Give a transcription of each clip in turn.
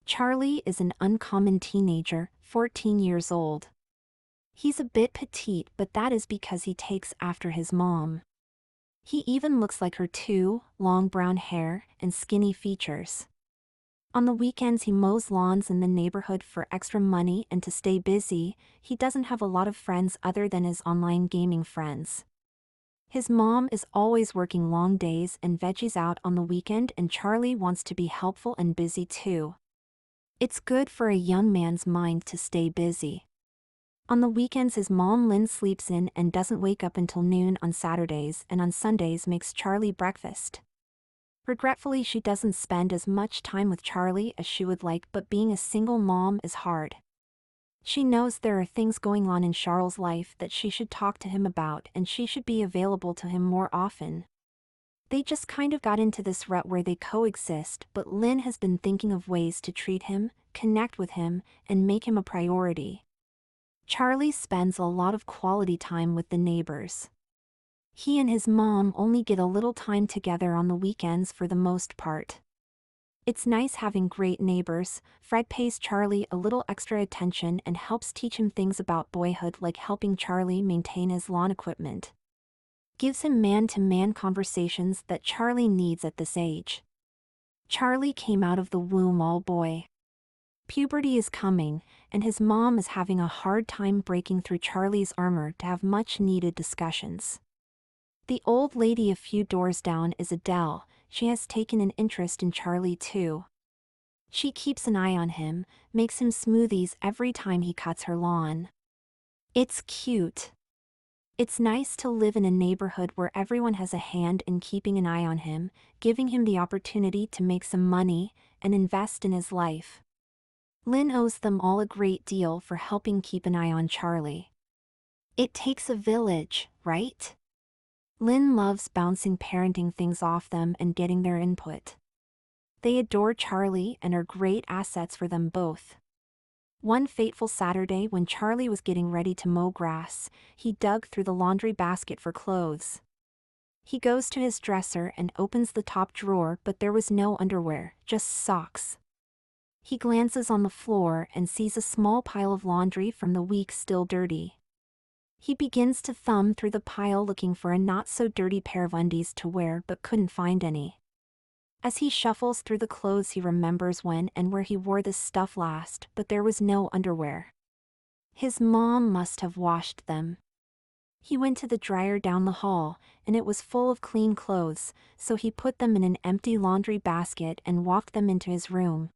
Charlie is an uncommon teenager, 14 years old. He's a bit petite, but that is because he takes after his mom. He even looks like her too, long brown hair and skinny features. On the weekends he mows lawns in the neighborhood for extra money and to stay busy. He doesn't have a lot of friends other than his online gaming friends. His mom is always working long days and veggies out on the weekend, and Charlie wants to be helpful and busy too. It's good for a young man's mind to stay busy. On the weekends his mom Lynn sleeps in and doesn't wake up until noon on Saturdays, and on Sundays makes Charlie breakfast. Regretfully, she doesn't spend as much time with Charlie as she would like, but being a single mom is hard. She knows there are things going on in Charles' life that she should talk to him about, and she should be available to him more often. They just kind of got into this rut where they coexist, but Lynn has been thinking of ways to treat him, connect with him, and make him a priority. Charlie spends a lot of quality time with the neighbors. He and his mom only get a little time together on the weekends for the most part. It's nice having great neighbors. Fred pays Charlie a little extra attention and helps teach him things about boyhood, like helping Charlie maintain his lawn equipment. Gives him man-to-man conversations that Charlie needs at this age. Charlie came out of the womb all boy. Puberty is coming, and his mom is having a hard time breaking through Charlie's armor to have much-needed discussions. The old lady a few doors down is Adele. She has taken an interest in Charlie too. She keeps an eye on him, makes him smoothies every time he cuts her lawn. It's cute. It's nice to live in a neighborhood where everyone has a hand in keeping an eye on him, giving him the opportunity to make some money and invest in his life. Lynn owes them all a great deal for helping keep an eye on Charlie. It takes a village, right? Lynn loves bouncing parenting things off them and getting their input. They adore Charlie and are great assets for them both. One fateful Saturday, when Charlie was getting ready to mow grass, he dug through the laundry basket for clothes. He goes to his dresser and opens the top drawer, but there was no underwear, just socks. He glances on the floor and sees a small pile of laundry from the week still dirty. He begins to thumb through the pile looking for a not-so-dirty pair of undies to wear, but couldn't find any. As he shuffles through the clothes, he remembers when and where he wore this stuff last, but there was no underwear. His mom must have washed them. He went to the dryer down the hall, and it was full of clean clothes, so he put them in an empty laundry basket and walked them into his room.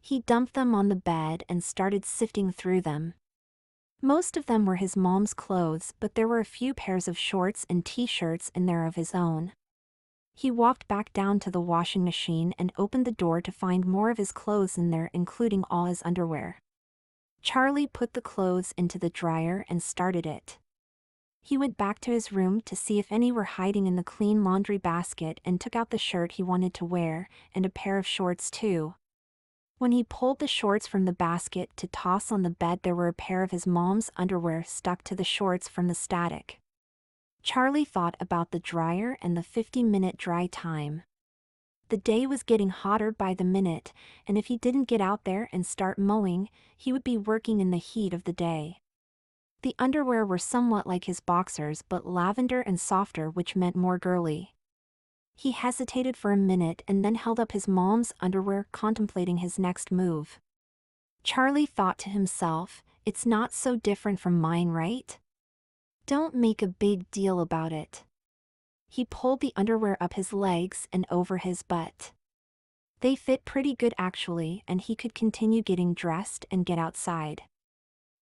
He dumped them on the bed and started sifting through them. Most of them were his mom's clothes, but there were a few pairs of shorts and t-shirts in there of his own. He walked back down to the washing machine and opened the door to find more of his clothes in there, including all his underwear. Charlie put the clothes into the dryer and started it. He went back to his room to see if any were hiding in the clean laundry basket and took out the shirt he wanted to wear, and a pair of shorts too. When he pulled the shorts from the basket to toss on the bed, there were a pair of his mom's underwear stuck to the shorts from the static. Charlie thought about the dryer and the 50-minute dry time. The day was getting hotter by the minute, and if he didn't get out there and start mowing, he would be working in the heat of the day. The underwear were somewhat like his boxers, but lavender and softer, which meant more girly. He hesitated for a minute and then held up his mom's underwear, contemplating his next move. Charlie thought to himself, "It's not so different from mine, right? Don't make a big deal about it." He pulled the underwear up his legs and over his butt. They fit pretty good actually, and he could continue getting dressed and get outside.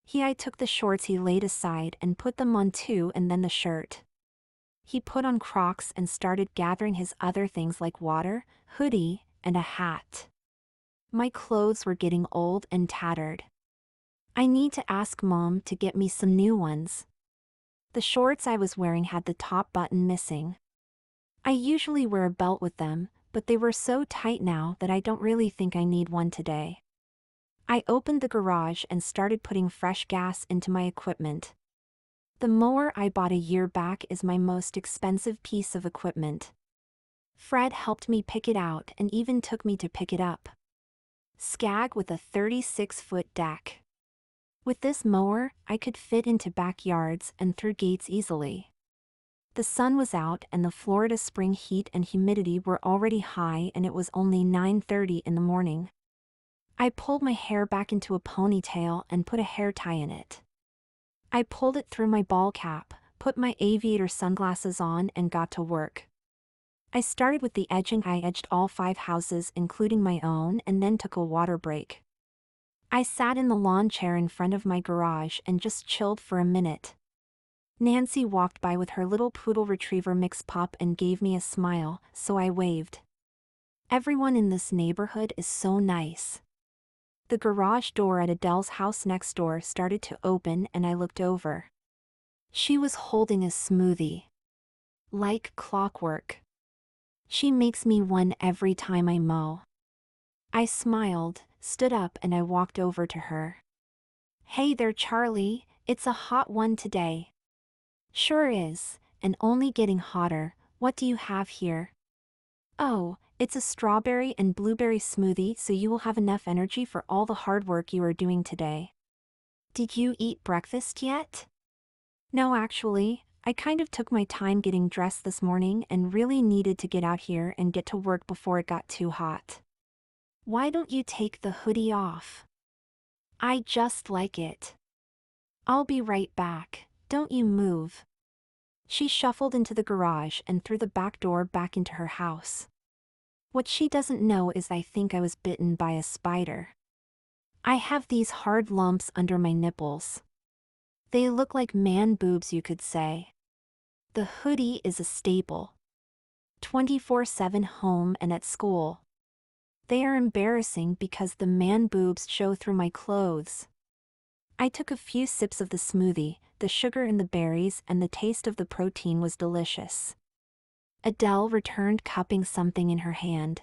He took the shorts he laid aside and put them on too, and then the shirt. He put on Crocs and started gathering his other things like water, hoodie, and a hat. "My clothes were getting old and tattered. I need to ask Mom to get me some new ones. The shorts I was wearing had the top button missing. I usually wear a belt with them, but they were so tight now that I don't really think I need one today." I opened the garage and started putting fresh gas into my equipment. The mower I bought a year back is my most expensive piece of equipment. Fred helped me pick it out and even took me to pick it up. Skag with a 36-foot deck. With this mower, I could fit into backyards and through gates easily. The sun was out and the Florida spring heat and humidity were already high, and it was only 9:30 in the morning. I pulled my hair back into a ponytail and put a hair tie in it. I pulled it through my ball cap, put my aviator sunglasses on, and got to work. I started with the edging. I edged all 5 houses including my own and then took a water break. I sat in the lawn chair in front of my garage and just chilled for a minute. Nancy walked by with her little poodle retriever mix pup and gave me a smile, so I waved. Everyone in this neighborhood is so nice. The garage door at Adele's house next door started to open and I looked over. She was holding a smoothie. Like clockwork. She makes me one every time I mow. I smiled, stood up, and I walked over to her. Hey there, Charlie, it's a hot one today. Sure is, and only getting hotter. What do you have here? Oh, it's a strawberry and blueberry smoothie, so you will have enough energy for all the hard work you are doing today. Did you eat breakfast yet? No, actually, I kind of took my time getting dressed this morning and really needed to get out here and get to work before it got too hot. Why don't you take the hoodie off? I just like it. I'll be right back, don't you move. She shuffled into the garage and through the back door back into her house. What she doesn't know is I think I was bitten by a spider. I have these hard lumps under my nipples. They look like man boobs, you could say. The hoodie is a staple. 24/7 home and at school. They are embarrassing because the man boobs show through my clothes. I took a few sips of the smoothie. The sugar in the berries and the taste of the protein was delicious. Adele returned, cupping something in her hand.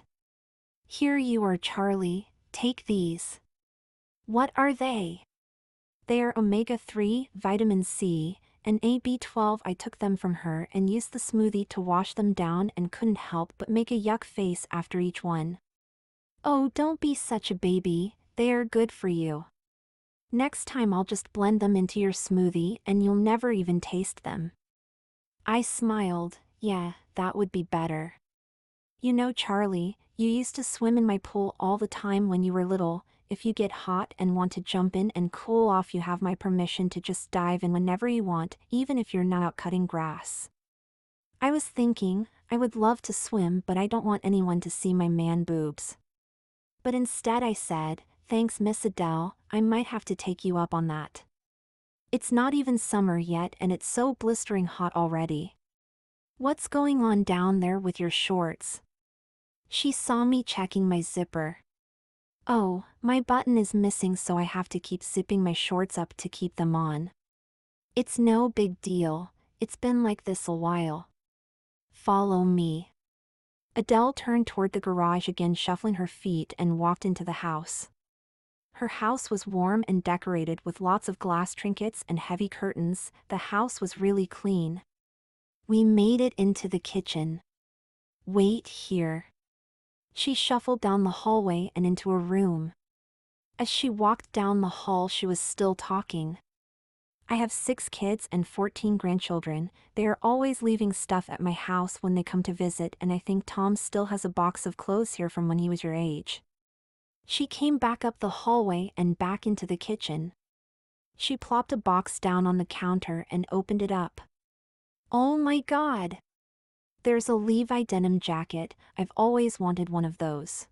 Here you are, Charlie, take these. What are they? They are omega-3, vitamin C, and AB12. I took them from her and used the smoothie to wash them down and couldn't help but make a yuck face after each one. Oh, don't be such a baby, they are good for you. Next time I'll just blend them into your smoothie and you'll never even taste them. I smiled. Yeah, that would be better. You know, Charlie, you used to swim in my pool all the time when you were little. If you get hot and want to jump in and cool off, you have my permission to just dive in whenever you want, even if you're not out cutting grass. I was thinking, I would love to swim, but I don't want anyone to see my man boobs. But instead I said, thanks, Miss Adele, I might have to take you up on that. It's not even summer yet and it's so blistering hot already. What's going on down there with your shorts? She saw me checking my zipper. Oh, my button is missing, so I have to keep zipping my shorts up to keep them on. It's no big deal, it's been like this a while. Follow me. Adele turned toward the garage again, shuffling her feet, and walked into the house. Her house was warm and decorated with lots of glass trinkets and heavy curtains. The house was really clean. We made it into the kitchen. Wait here. She shuffled down the hallway and into a room. As she walked down the hall, she was still talking. I have 6 kids and 14 grandchildren. They are always leaving stuff at my house when they come to visit, and I think Tom still has a box of clothes here from when he was your age. She came back up the hallway and back into the kitchen. She plopped a box down on the counter and opened it up. Oh my God! There's a Levi denim jacket. I've always wanted one of those.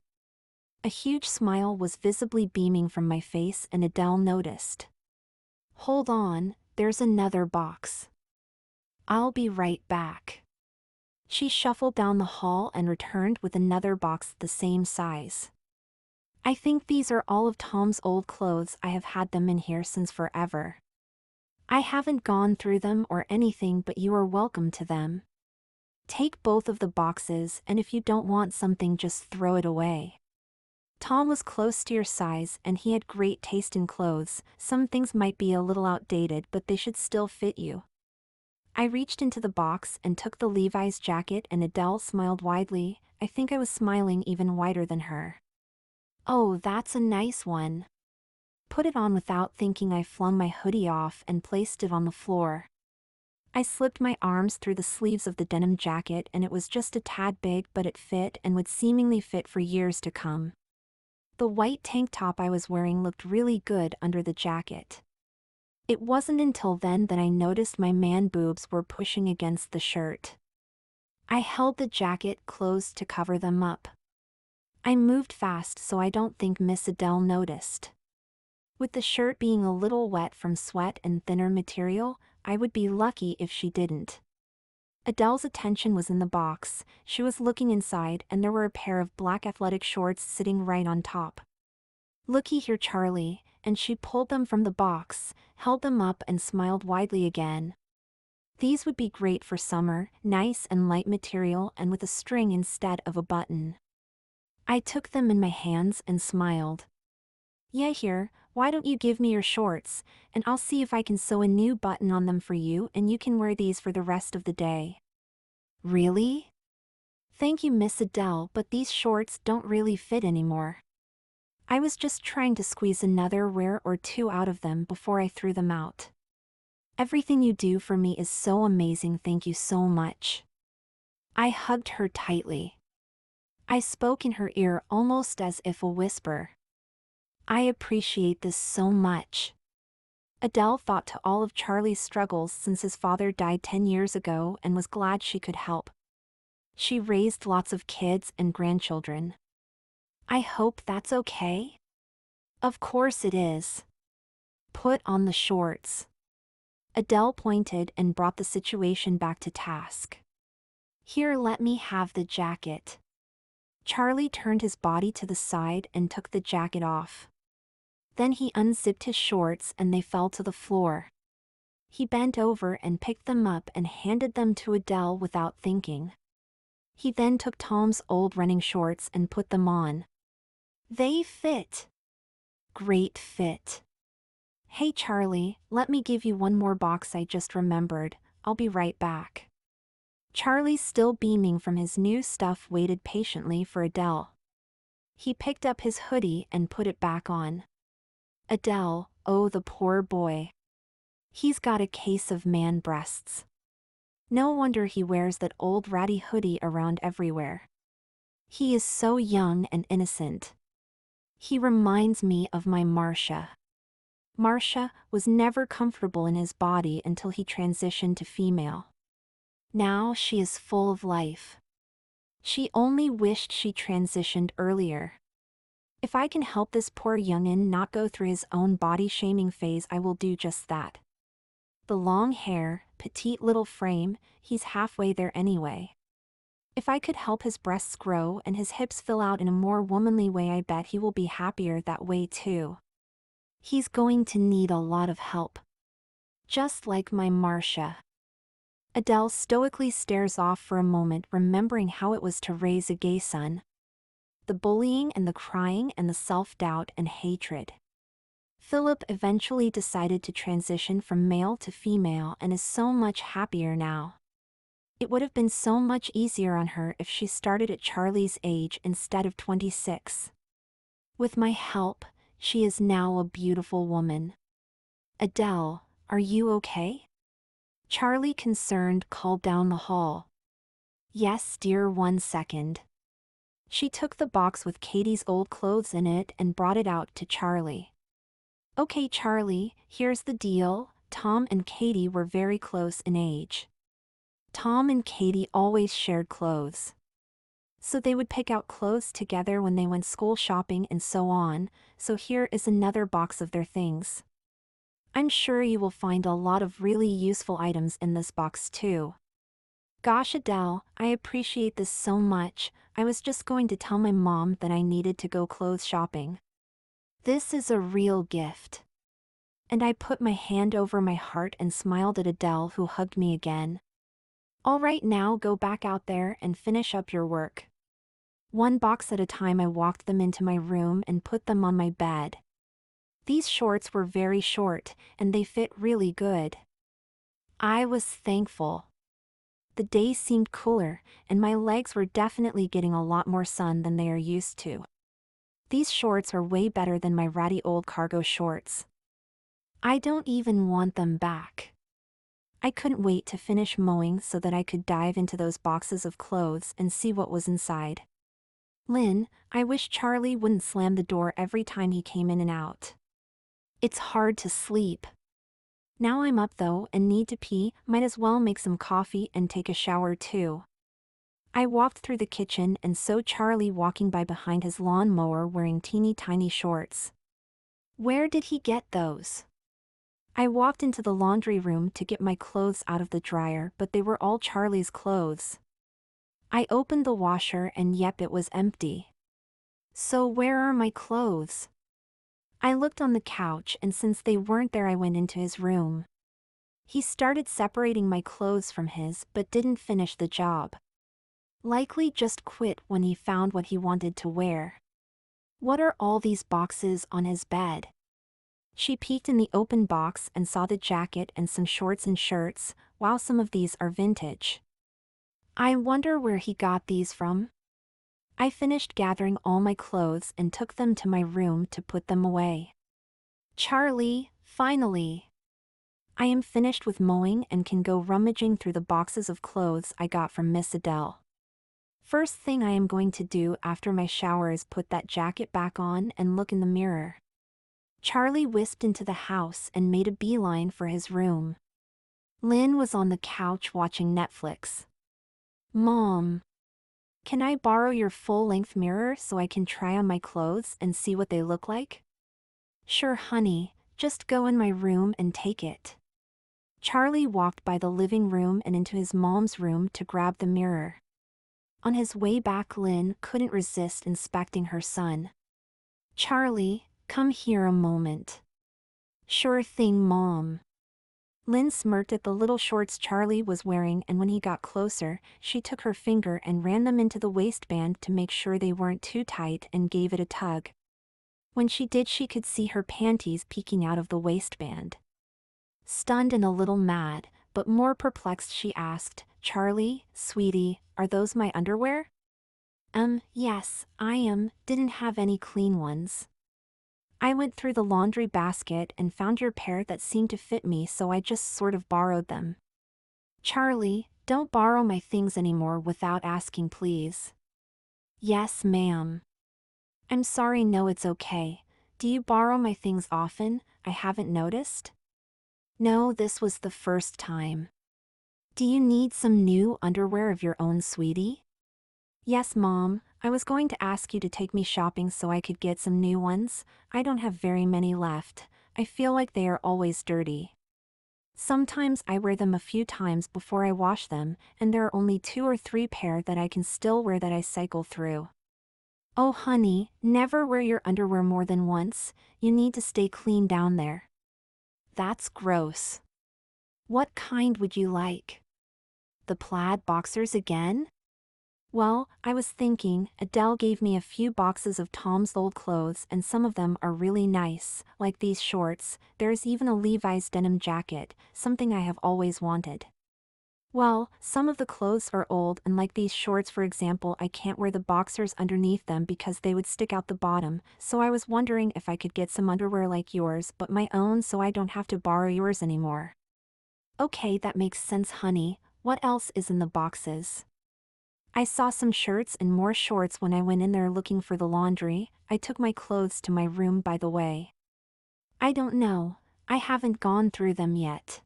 A huge smile was visibly beaming from my face, and Adele noticed. Hold on, there's another box. I'll be right back. She shuffled down the hall and returned with another box the same size. I think these are all of Tom's old clothes. I have had them in here since forever. I haven't gone through them or anything, but you are welcome to them. Take both of the boxes, and if you don't want something, just throw it away. Tom was close to your size and he had great taste in clothes. Some things might be a little outdated, but they should still fit you. I reached into the box and took the Levi's jacket, and Adele smiled widely. I think I was smiling even wider than her. Oh, that's a nice one. Put it on without thinking. I flung my hoodie off and placed it on the floor. I slipped my arms through the sleeves of the denim jacket and it was just a tad big, but it fit and would seemingly fit for years to come. The white tank top I was wearing looked really good under the jacket. It wasn't until then that I noticed my man boobs were pushing against the shirt. I held the jacket closed to cover them up. I moved fast so I don't think Miss Adele noticed. With the shirt being a little wet from sweat and thinner material, I would be lucky if she didn't. Adele's attention was in the box. She was looking inside and there were a pair of black athletic shorts sitting right on top. "Looky here, Charlie," and she pulled them from the box, held them up and smiled widely again. These would be great for summer, nice and light material and with a string instead of a button. I took them in my hands and smiled. "Yeah, here, why don't you give me your shorts, and I'll see if I can sew a new button on them for you and you can wear these for the rest of the day." "Really?" "Thank you, Miss Adele, but these shorts don't really fit anymore. I was just trying to squeeze another wear or two out of them before I threw them out. Everything you do for me is so amazing, thank you so much." I hugged her tightly. I spoke in her ear almost as if a whisper. "I appreciate this so much." Adele thought to all of Charlie's struggles since his father died 10 years ago and was glad she could help. She raised lots of kids and grandchildren. "I hope that's okay?" "Of course it is. Put on the shorts." Adele pointed and brought the situation back to task. "Here, let me have the jacket." Charlie turned his body to the side and took the jacket off. Then he unzipped his shorts and they fell to the floor. He bent over and picked them up and handed them to Adele without thinking. He then took Tom's old running shorts and put them on. They fit. Great fit. "Hey Charlie, let me give you one more box I just remembered. I'll be right back." Charlie, still beaming from his new stuff, waited patiently for Adele. He picked up his hoodie and put it back on. Adele, oh the poor boy. He's got a case of man breasts. No wonder he wears that old ratty hoodie around everywhere. He is so young and innocent. He reminds me of my Marcia. Marcia was never comfortable in his body until he transitioned to female. Now she is full of life. She only wished she transitioned earlier. If I can help this poor youngin' not go through his own body-shaming phase, I will do just that. The long hair, petite little frame, he's halfway there anyway. If I could help his breasts grow and his hips fill out in a more womanly way, I bet he will be happier that way too. He's going to need a lot of help. Just like my Marcia. Adele stoically stares off for a moment, remembering how it was to raise a gay son. The bullying and the crying and the self-doubt and hatred. Philip eventually decided to transition from male to female and is so much happier now. It would have been so much easier on her if she started at Charlie's age instead of 26. With my help, she is now a beautiful woman. "Adele, are you okay?" Charlie, concerned, called down the hall. "Yes, dear, 1 second." She took the box with Katie's old clothes in it and brought it out to Charlie. "Okay, Charlie, here's the deal." Tom and Katie were very close in age. Tom and Katie always shared clothes. So they would pick out clothes together when they went school shopping and so on, so here is another box of their things. I'm sure you will find a lot of really useful items in this box too. Gosh, Adele, I appreciate this so much. I was just going to tell my mom that I needed to go clothes shopping. This is a real gift. And I put my hand over my heart and smiled at Adele, who hugged me again. All right, now go back out there and finish up your work. One box at a time, I walked them into my room and put them on my bed. These shorts were very short, and they fit really good. I was thankful. The day seemed cooler, and my legs were definitely getting a lot more sun than they are used to. These shorts are way better than my ratty old cargo shorts. I don't even want them back. I couldn't wait to finish mowing so that I could dive into those boxes of clothes and see what was inside. Lynn, I wish Charlie wouldn't slam the door every time he came in and out. It's hard to sleep. Now I'm up though and need to pee, might as well make some coffee and take a shower too. I walked through the kitchen and saw Charlie walking by behind his lawn mower wearing teeny tiny shorts. Where did he get those? I walked into the laundry room to get my clothes out of the dryer, but they were all Charlie's clothes. I opened the washer and yep, it was empty. So where are my clothes? I looked on the couch and since they weren't there I went into his room. He started separating my clothes from his but didn't finish the job. Likely just quit when he found what he wanted to wear. What are all these boxes on his bed? She peeked in the open box and saw the jacket and some shorts and shirts. Wow, some of these are vintage. I wonder where he got these from. I finished gathering all my clothes and took them to my room to put them away. Charlie, finally. I am finished with mowing and can go rummaging through the boxes of clothes I got from Miss Adele. First thing I am going to do after my shower is put that jacket back on and look in the mirror. Charlie whisked into the house and made a beeline for his room. Lynn was on the couch watching Netflix. Mom, can I borrow your full-length mirror so I can try on my clothes and see what they look like? Sure, honey, just go in my room and take it. Charlie walked by the living room and into his mom's room to grab the mirror. On his way back, Lynn couldn't resist inspecting her son. Charlie, come here a moment. Sure thing, Mom. Lynn smirked at the little shorts Charlie was wearing, and when he got closer, she took her finger and ran them into the waistband to make sure they weren't too tight and gave it a tug. When she did, she could see her panties peeking out of the waistband. Stunned and a little mad, but more perplexed, she asked, Charlie, sweetie, are those my underwear? Yes, I didn't have any clean ones. I went through the laundry basket and found your pair that seemed to fit me, so I just sort of borrowed them. Charlie, don't borrow my things anymore without asking, please. Yes, ma'am. I'm sorry, no, it's okay. Do you borrow my things often? I haven't noticed. No, this was the first time. Do you need some new underwear of your own, sweetie? Yes, Mom, I was going to ask you to take me shopping so I could get some new ones. I don't have very many left. I feel like they are always dirty. Sometimes I wear them a few times before I wash them, and there are only 2 or 3 pair that I can still wear that I cycle through. Oh honey, never wear your underwear more than once. You need to stay clean down there. That's gross. What kind would you like? The plaid boxers again? Well, I was thinking, Adele gave me a few boxes of Tom's old clothes and some of them are really nice, like these shorts. There's even a Levi's denim jacket, something I have always wanted. Well, some of the clothes are old, and like these shorts for example, I can't wear the boxers underneath them because they would stick out the bottom, so I was wondering if I could get some underwear like yours but my own so I don't have to borrow yours anymore. Okay, that makes sense, honey. What else is in the boxes? I saw some shirts and more shorts when I went in there looking for the laundry. I took my clothes to my room, by the way. I don't know. I haven't gone through them yet.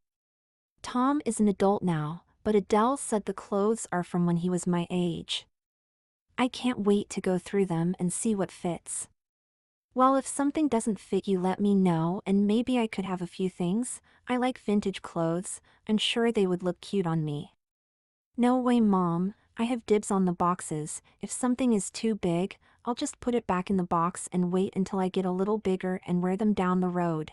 Tom is an adult now, but Adele said the clothes are from when he was my age. I can't wait to go through them and see what fits. Well, if something doesn't fit, you let me know and maybe I could have a few things. I like vintage clothes. I'm sure they would look cute on me. No way, Mom. I have dibs on the boxes. If something is too big, I'll just put it back in the box and wait until I get a little bigger and wear them down the road.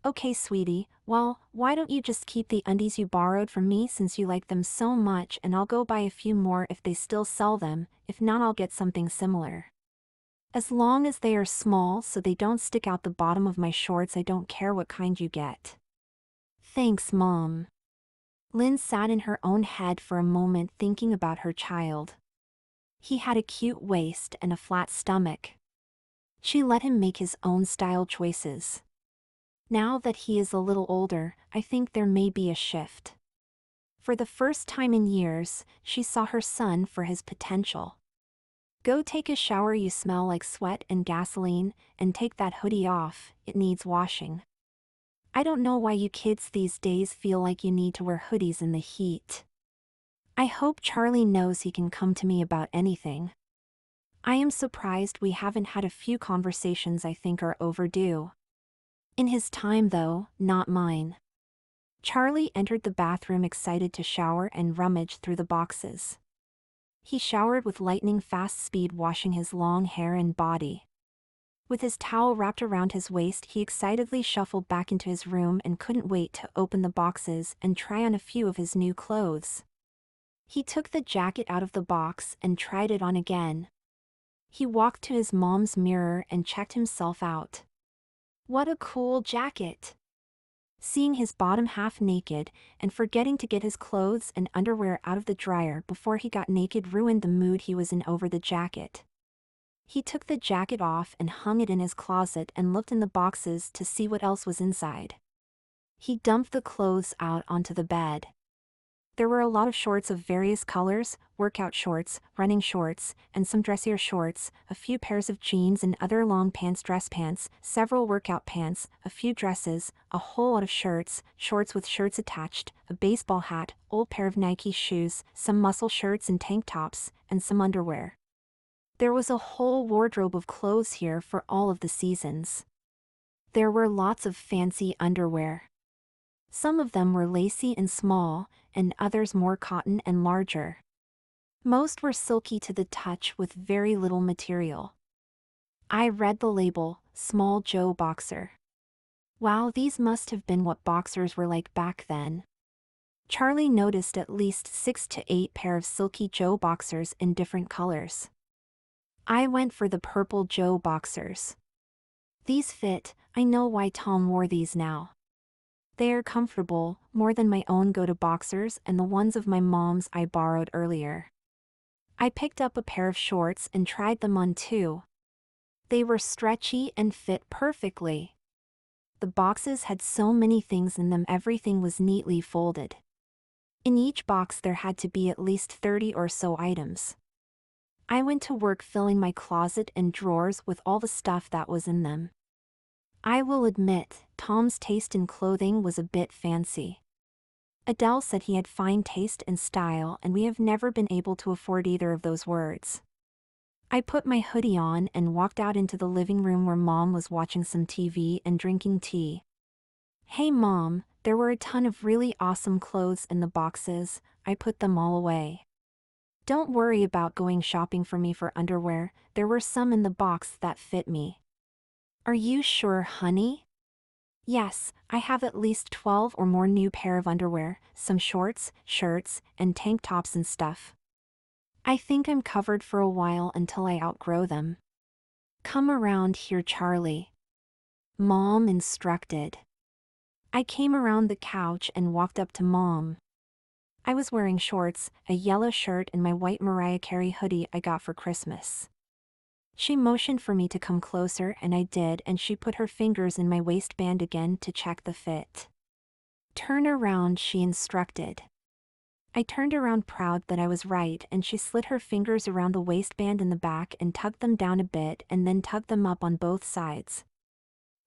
Okay, sweetie, well, why don't you just keep the undies you borrowed from me since you like them so much, and I'll go buy a few more if they still sell them. If not, I'll get something similar. As long as they are small so they don't stick out the bottom of my shorts, I don't care what kind you get. Thanks, Mom. Lynn sat in her own head for a moment thinking about her child. He had a cute waist and a flat stomach. She let him make his own style choices. Now that he is a little older, I think there may be a shift. For the first time in years, she saw her son for his potential. Go take a shower, you smell like sweat and gasoline, and take that hoodie off, it needs washing. I don't know why you kids these days feel like you need to wear hoodies in the heat. I hope Charlie knows he can come to me about anything. I am surprised we haven't had a few conversations I think are overdue. In his time though, not mine. Charlie entered the bathroom excited to shower and rummage through the boxes. He showered with lightning-fast speed, washing his long hair and body. With his towel wrapped around his waist, he excitedly shuffled back into his room and couldn't wait to open the boxes and try on a few of his new clothes. He took the jacket out of the box and tried it on again. He walked to his mom's mirror and checked himself out. What a cool jacket! Seeing his bottom half naked and forgetting to get his clothes and underwear out of the dryer before he got naked ruined the mood he was in over the jacket. He took the jacket off and hung it in his closet and looked in the boxes to see what else was inside. He dumped the clothes out onto the bed. There were a lot of shorts of various colors, workout shorts, running shorts, and some dressier shorts, a few pairs of jeans and other long pants, dress pants, several workout pants, a few dresses, a whole lot of shirts, shorts with shirts attached, a baseball hat, old pair of Nike shoes, some muscle shirts and tank tops, and some underwear. There was a whole wardrobe of clothes here for all of the seasons. There were lots of fancy underwear. Some of them were lacy and small, and others more cotton and larger. Most were silky to the touch with very little material. I read the label, Small Joe Boxer. Wow, these must have been what boxers were like back then. Charlie noticed at least 6 to 8 pair of silky Joe boxers in different colors. I went for the purple Joe boxers. These fit, I know why Tom wore these now. They are comfortable, more than my own go-to boxers and the ones of my mom's I borrowed earlier. I picked up a pair of shorts and tried them on too. They were stretchy and fit perfectly. The boxes had so many things in them, everything was neatly folded. In each box there had to be at least 30 or so items. I went to work filling my closet and drawers with all the stuff that was in them. I will admit, Tom's taste in clothing was a bit fancy. Adele said he had fine taste and style, and we have never been able to afford either of those words. I put my hoodie on and walked out into the living room where Mom was watching some TV and drinking tea. Hey Mom, there were a ton of really awesome clothes in the boxes, I put them all away. Don't worry about going shopping for me for underwear, there were some in the box that fit me. Are you sure, honey? Yes, I have at least 12 or more new pair of underwear, some shorts, shirts, and tank tops and stuff. I think I'm covered for a while until I outgrow them. Come around here, Charlie. Mom instructed. I came around the couch and walked up to Mom. I was wearing shorts, a yellow shirt, and my white Mariah Carey hoodie I got for Christmas. She motioned for me to come closer and I did, and she put her fingers in my waistband again to check the fit. Turn around, she instructed. I turned around proud that I was right, and she slid her fingers around the waistband in the back and tugged them down a bit and then tugged them up on both sides.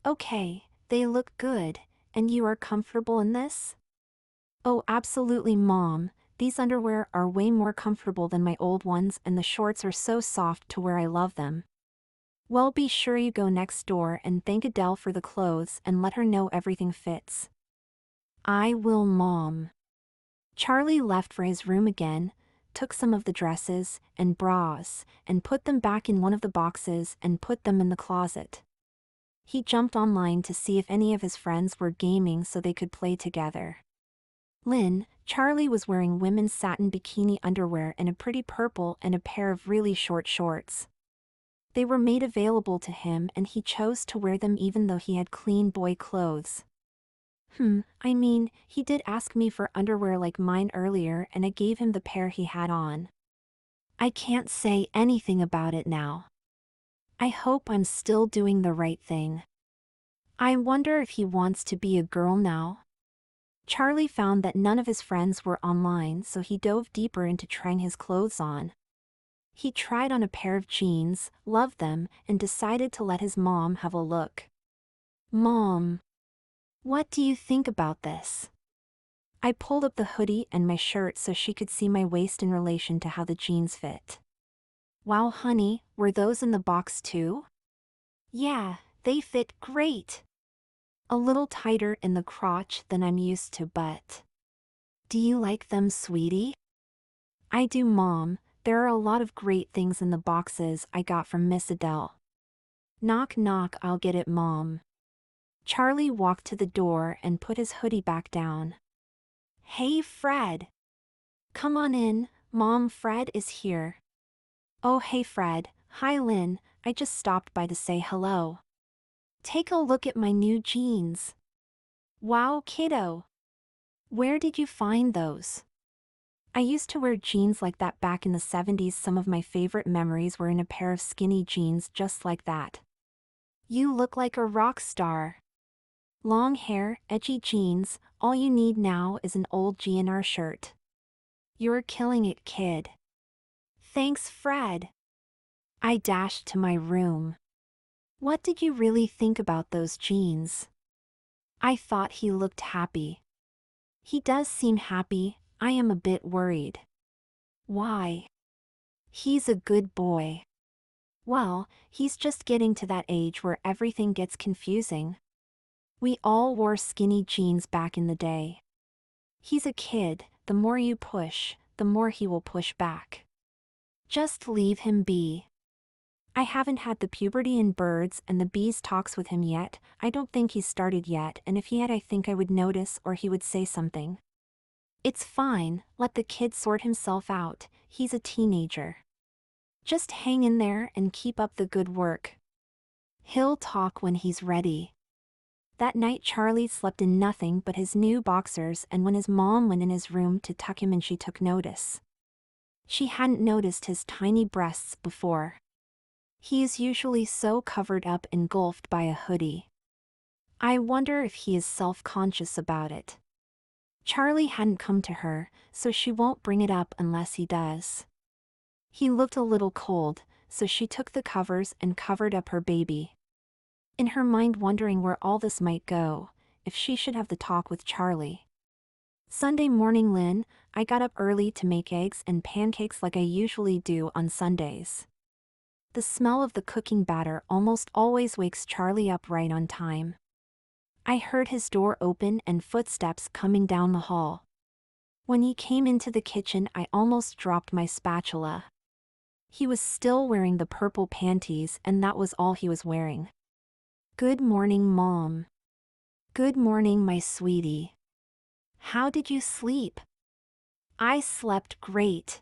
Okay, they look good, and you are comfortable in this? Oh, absolutely, Mom. These underwear are way more comfortable than my old ones, and the shorts are so soft to where I love them. Well, be sure you go next door and thank Adele for the clothes and let her know everything fits. I will, Mom. Charlie left for his room again, took some of the dresses and bras, and put them back in one of the boxes and put them in the closet. He jumped online to see if any of his friends were gaming so they could play together. Lynn, Charlie was wearing women's satin bikini underwear and a pretty purple and a pair of really short shorts. They were made available to him and he chose to wear them even though he had clean boy clothes. I mean, he did ask me for underwear like mine earlier and I gave him the pair he had on. I can't say anything about it now. I hope I'm still doing the right thing. I wonder if he wants to be a girl now. Charlie found that none of his friends were online, so he dove deeper into trying his clothes on. He tried on a pair of jeans, loved them, and decided to let his mom have a look. Mom, what do you think about this? I pulled up the hoodie and my shirt so she could see my waist in relation to how the jeans fit. Wow, honey, were those in the box too? Yeah, they fit great. A little tighter in the crotch than I'm used to, but... Do you like them, sweetie? I do, Mom. There are a lot of great things in the boxes I got from Miss Adele. Knock knock, I'll get it, Mom. Charlie walked to the door and put his hoodie back down. Hey, Fred. Come on in, Mom, Fred is here. Oh, hey, Fred. Hi, Lynn. I just stopped by to say hello. Take a look at my new jeans. Wow, kiddo. Where did you find those? I used to wear jeans like that back in the 70s. Some of my favorite memories were in a pair of skinny jeans just like that. You look like a rock star. Long hair, edgy jeans, all you need now is an old GNR shirt. You're killing it, kid. Thanks, Fred. I dashed to my room. What did you really think about those jeans? I thought he looked happy. He does seem happy. I am a bit worried. Why? He's a good boy. Well, he's just getting to that age where everything gets confusing. We all wore skinny jeans back in the day. He's a kid, the more you push, the more he will push back. Just leave him be. I haven't had the puberty and birds and the bees talks with him yet. I don't think he's started yet, and if he had I think I would notice or he would say something. It's fine, let the kid sort himself out, he's a teenager. Just hang in there and keep up the good work. He'll talk when he's ready. That night Charlie slept in nothing but his new boxers, and when his mom went in his room to tuck him in she took notice. She hadn't noticed his tiny breasts before. He is usually so covered up, engulfed by a hoodie. I wonder if he is self-conscious about it. Charlie hadn't come to her, so she won't bring it up unless he does. He looked a little cold, so she took the covers and covered up her baby. In her mind wondering where all this might go, if she should have the talk with Charlie. Sunday morning, Lynn, I got up early to make eggs and pancakes like I usually do on Sundays. The smell of the cooking batter almost always wakes Charlie up right on time. I heard his door open and footsteps coming down the hall. When he came into the kitchen, I almost dropped my spatula. He was still wearing the purple panties, and that was all he was wearing. Good morning, Mom. Good morning, my sweetie. How did you sleep? I slept great.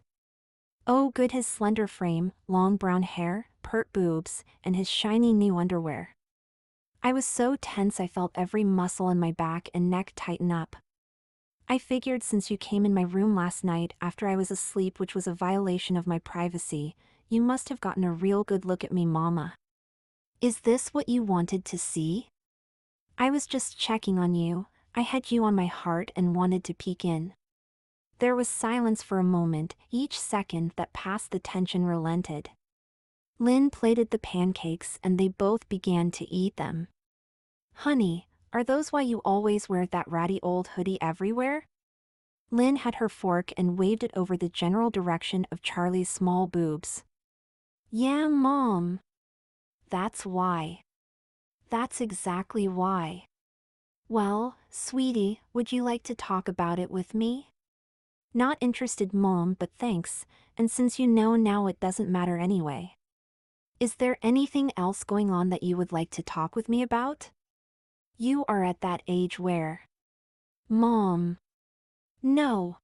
Oh, good, his slender frame, long brown hair, pert boobs, and his shiny new underwear. I was so tense I felt every muscle in my back and neck tighten up. I figured since you came in my room last night after I was asleep, which was a violation of my privacy, you must have gotten a real good look at me, Mama. Is this what you wanted to see? I was just checking on you. I had you on my heart and wanted to peek in. There was silence for a moment. Each second that passed the tension relented. Lynn plated the pancakes and they both began to eat them. Honey, are those why you always wear that ratty old hoodie everywhere? Lynn had her fork and waved it over the general direction of Charlie's small boobs. Yeah, Mom. That's why. That's exactly why. Well, sweetie, would you like to talk about it with me? Not interested, Mom, but thanks, and since you know now it doesn't matter anyway. Is there anything else going on that you would like to talk with me about? You are at that age where... Mom. No.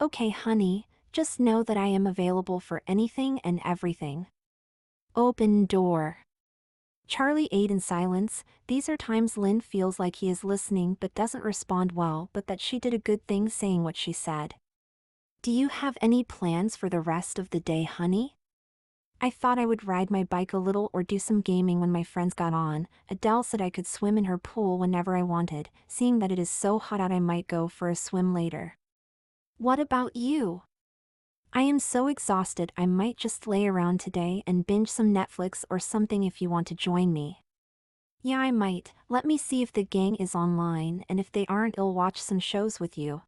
Okay, honey, just know that I am available for anything and everything. Open door. Charlie ate in silence. These are times Lynn feels like he is listening but doesn't respond well, but that she did a good thing saying what she said. Do you have any plans for the rest of the day, honey? I thought I would ride my bike a little or do some gaming when my friends got on. Adele said I could swim in her pool whenever I wanted. Seeing that it is so hot out, I might go for a swim later. What about you? I am so exhausted I might just lay around today and binge some Netflix or something if you want to join me. Yeah, I might. Let me see if the gang is online, and if they aren't, I'll watch some shows with you.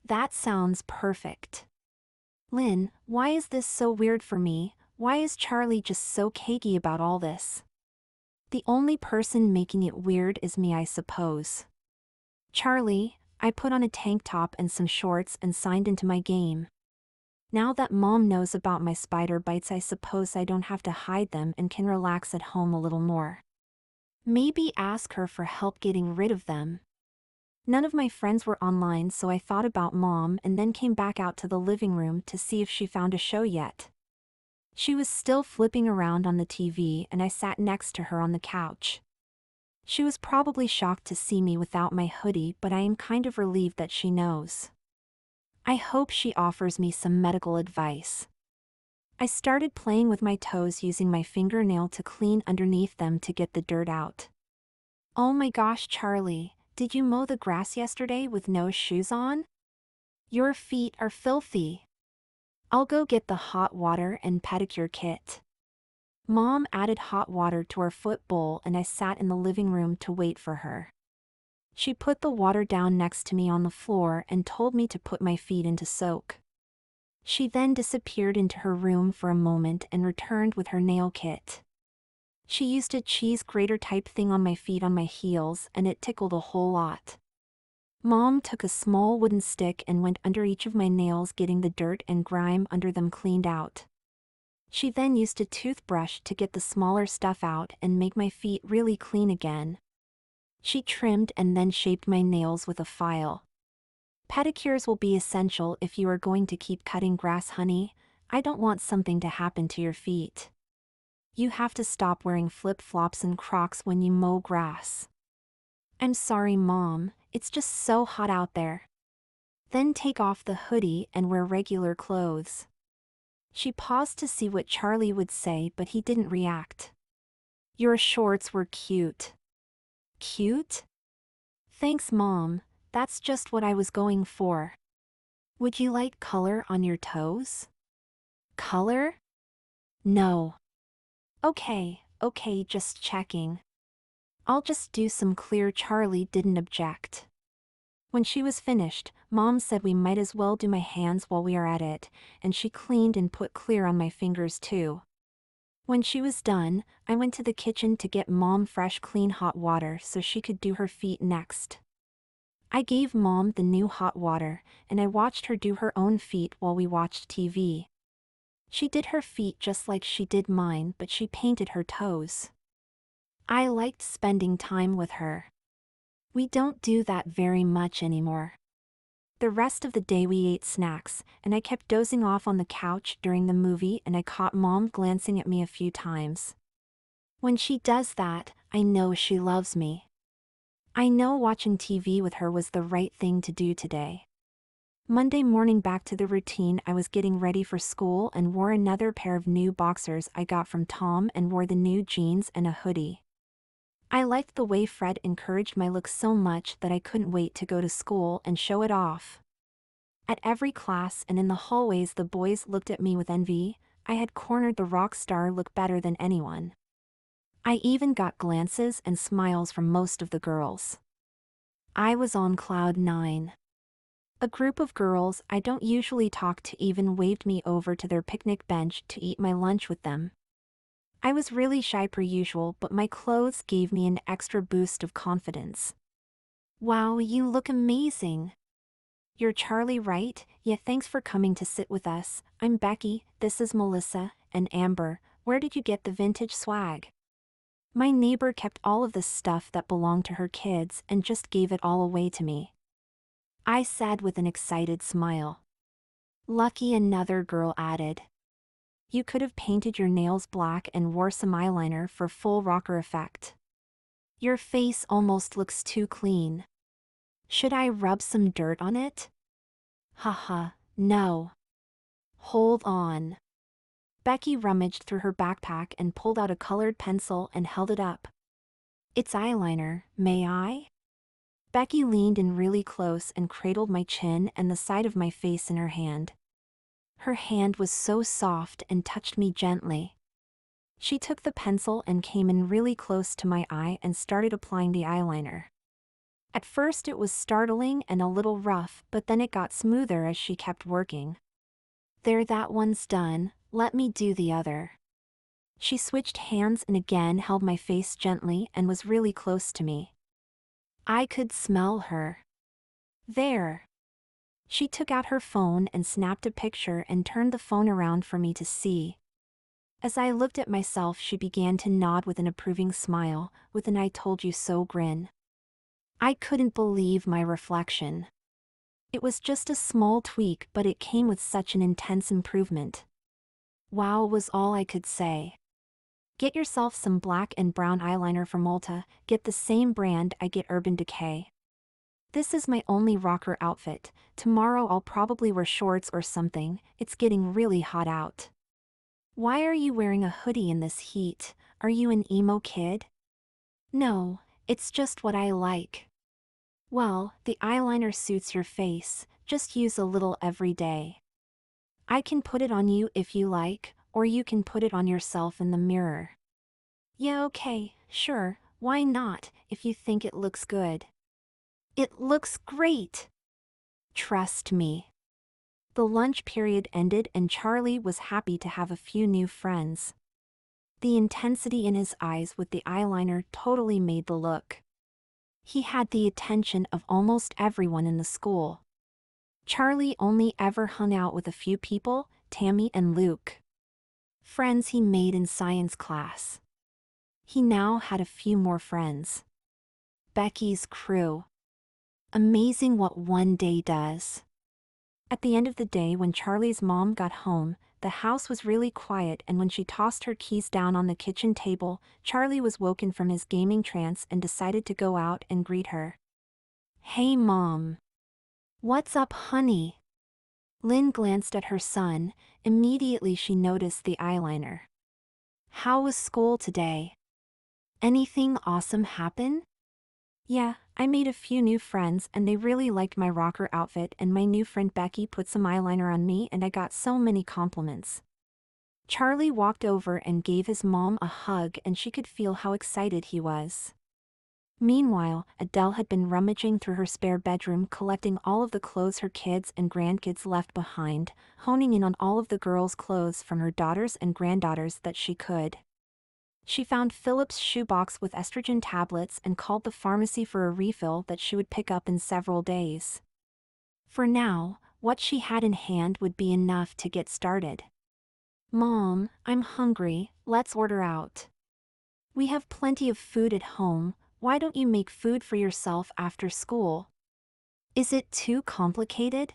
That sounds perfect. Lynn, why is this so weird for me? Why is Charlie just so cagey about all this? The only person making it weird is me, I suppose. Charlie, I put on a tank top and some shorts and signed into my game. Now that Mom knows about my spider bites, I suppose I don't have to hide them and can relax at home a little more. Maybe ask her for help getting rid of them. None of my friends were online, so I thought about Mom and then came back out to the living room to see if she found a show yet. She was still flipping around on the TV and I sat next to her on the couch. She was probably shocked to see me without my hoodie, but I am kind of relieved that she knows. I hope she offers me some medical advice. I started playing with my toes using my fingernail to clean underneath them to get the dirt out. Oh my gosh, Charlie, did you mow the grass yesterday with no shoes on? Your feet are filthy. I'll go get the hot water and pedicure kit. Mom added hot water to our foot bowl and I sat in the living room to wait for her. She put the water down next to me on the floor and told me to put my feet into soak. She then disappeared into her room for a moment and returned with her nail kit. She used a cheese grater type thing on my feet on my heels and it tickled a whole lot. Mom took a small wooden stick and went under each of my nails, getting the dirt and grime under them cleaned out. She then used a toothbrush to get the smaller stuff out and make my feet really clean again. She trimmed and then shaped my nails with a file. Pedicures will be essential if you are going to keep cutting grass, honey. I don't want something to happen to your feet. You have to stop wearing flip-flops and Crocs when you mow grass. I'm sorry, Mom, it's just so hot out there. Then take off the hoodie and wear regular clothes. She paused to see what Charlie would say, but he didn't react. Your shorts were cute. Cute? Thanks, Mom, that's just what I was going for. Would you like color on your toes? Color? No. Okay, just checking. I'll just do some clear. Charlie didn't object. When she was finished, Mom said we might as well do my hands while we are at it, and she cleaned and put clear on my fingers too. When she was done, I went to the kitchen to get Mom fresh clean hot water so she could do her feet next. I gave Mom the new hot water, and I watched her do her own feet while we watched TV. She did her feet just like she did mine, but she painted her toes. I liked spending time with her. We don't do that very much anymore. The rest of the day we ate snacks, and I kept dozing off on the couch during the movie, and I caught Mom glancing at me a few times. When she does that, I know she loves me. I know watching TV with her was the right thing to do today. Monday morning, back to the routine. I was getting ready for school and wore another pair of new boxers I got from Tom and wore the new jeans and a hoodie. I liked the way Fred encouraged my look so much that I couldn't wait to go to school and show it off. At every class and in the hallways the boys looked at me with envy. I had cornered the rock star look better than anyone. I even got glances and smiles from most of the girls. I was on cloud 9. A group of girls I don't usually talk to even waved me over to their picnic bench to eat my lunch with them. I was really shy per usual, but my clothes gave me an extra boost of confidence. Wow, you look amazing. You're Charlie, right? Yeah, thanks for coming to sit with us. I'm Becky, this is Melissa, and Amber. Where did you get the vintage swag? My neighbor kept all of the stuff that belonged to her kids and just gave it all away to me. I said with an excited smile. Lucky, another girl added. You could have painted your nails black and wore some eyeliner for full rocker effect. Your face almost looks too clean. Should I rub some dirt on it? Haha, no. Hold on. Becky rummaged through her backpack and pulled out a colored pencil and held it up. It's eyeliner, may I? Becky leaned in really close and cradled my chin and the side of my face in her hand. Her hand was so soft and touched me gently. She took the pencil and came in really close to my eye and started applying the eyeliner. At first it was startling and a little rough, but then it got smoother as she kept working. There, that one's done, let me do the other. She switched hands and again held my face gently and was really close to me. I could smell her. There. She took out her phone and snapped a picture and turned the phone around for me to see. As I looked at myself, she began to nod with an approving smile, with an "I told you so" grin. I couldn't believe my reflection. It was just a small tweak, but it came with such an intense improvement. Wow was all I could say. Get yourself some black and brown eyeliner from Ulta, get the same brand I get Urban Decay. This is my only rocker outfit, tomorrow I'll probably wear shorts or something, it's getting really hot out. Why are you wearing a hoodie in this heat, are you an emo kid? No, it's just what I like. Well, the eyeliner suits your face, just use a little every day. I can put it on you if you like, or you can put it on yourself in the mirror. Yeah, okay, sure, why not, if you think it looks good. It looks great! Trust me. The lunch period ended and Charlie was happy to have a few new friends. The intensity in his eyes with the eyeliner totally made the look. He had the attention of almost everyone in the school. Charlie only ever hung out with a few people, Tammy and Luke. Friends he made in science class. He now had a few more friends. Becky's crew. Amazing what one day does. At the end of the day, when Charlie's mom got home, the house was really quiet, and when she tossed her keys down on the kitchen table, Charlie was woken from his gaming trance and decided to go out and greet her. Hey Mom. What's up, honey? Lynn glanced at her son. Immediately she noticed the eyeliner. How was school today? Anything awesome happen? Yeah, I made a few new friends and they really liked my rocker outfit, and my new friend Becky put some eyeliner on me and I got so many compliments. Charlie walked over and gave his mom a hug, and she could feel how excited he was. Meanwhile, Adele had been rummaging through her spare bedroom, collecting all of the clothes her kids and grandkids left behind, honing in on all of the girls' clothes from her daughters and granddaughters that she could. She found Philip's shoebox with estrogen tablets and called the pharmacy for a refill that she would pick up in several days. For now, what she had in hand would be enough to get started. Mom, I'm hungry, let's order out. We have plenty of food at home, why don't you make food for yourself after school? Is it too complicated?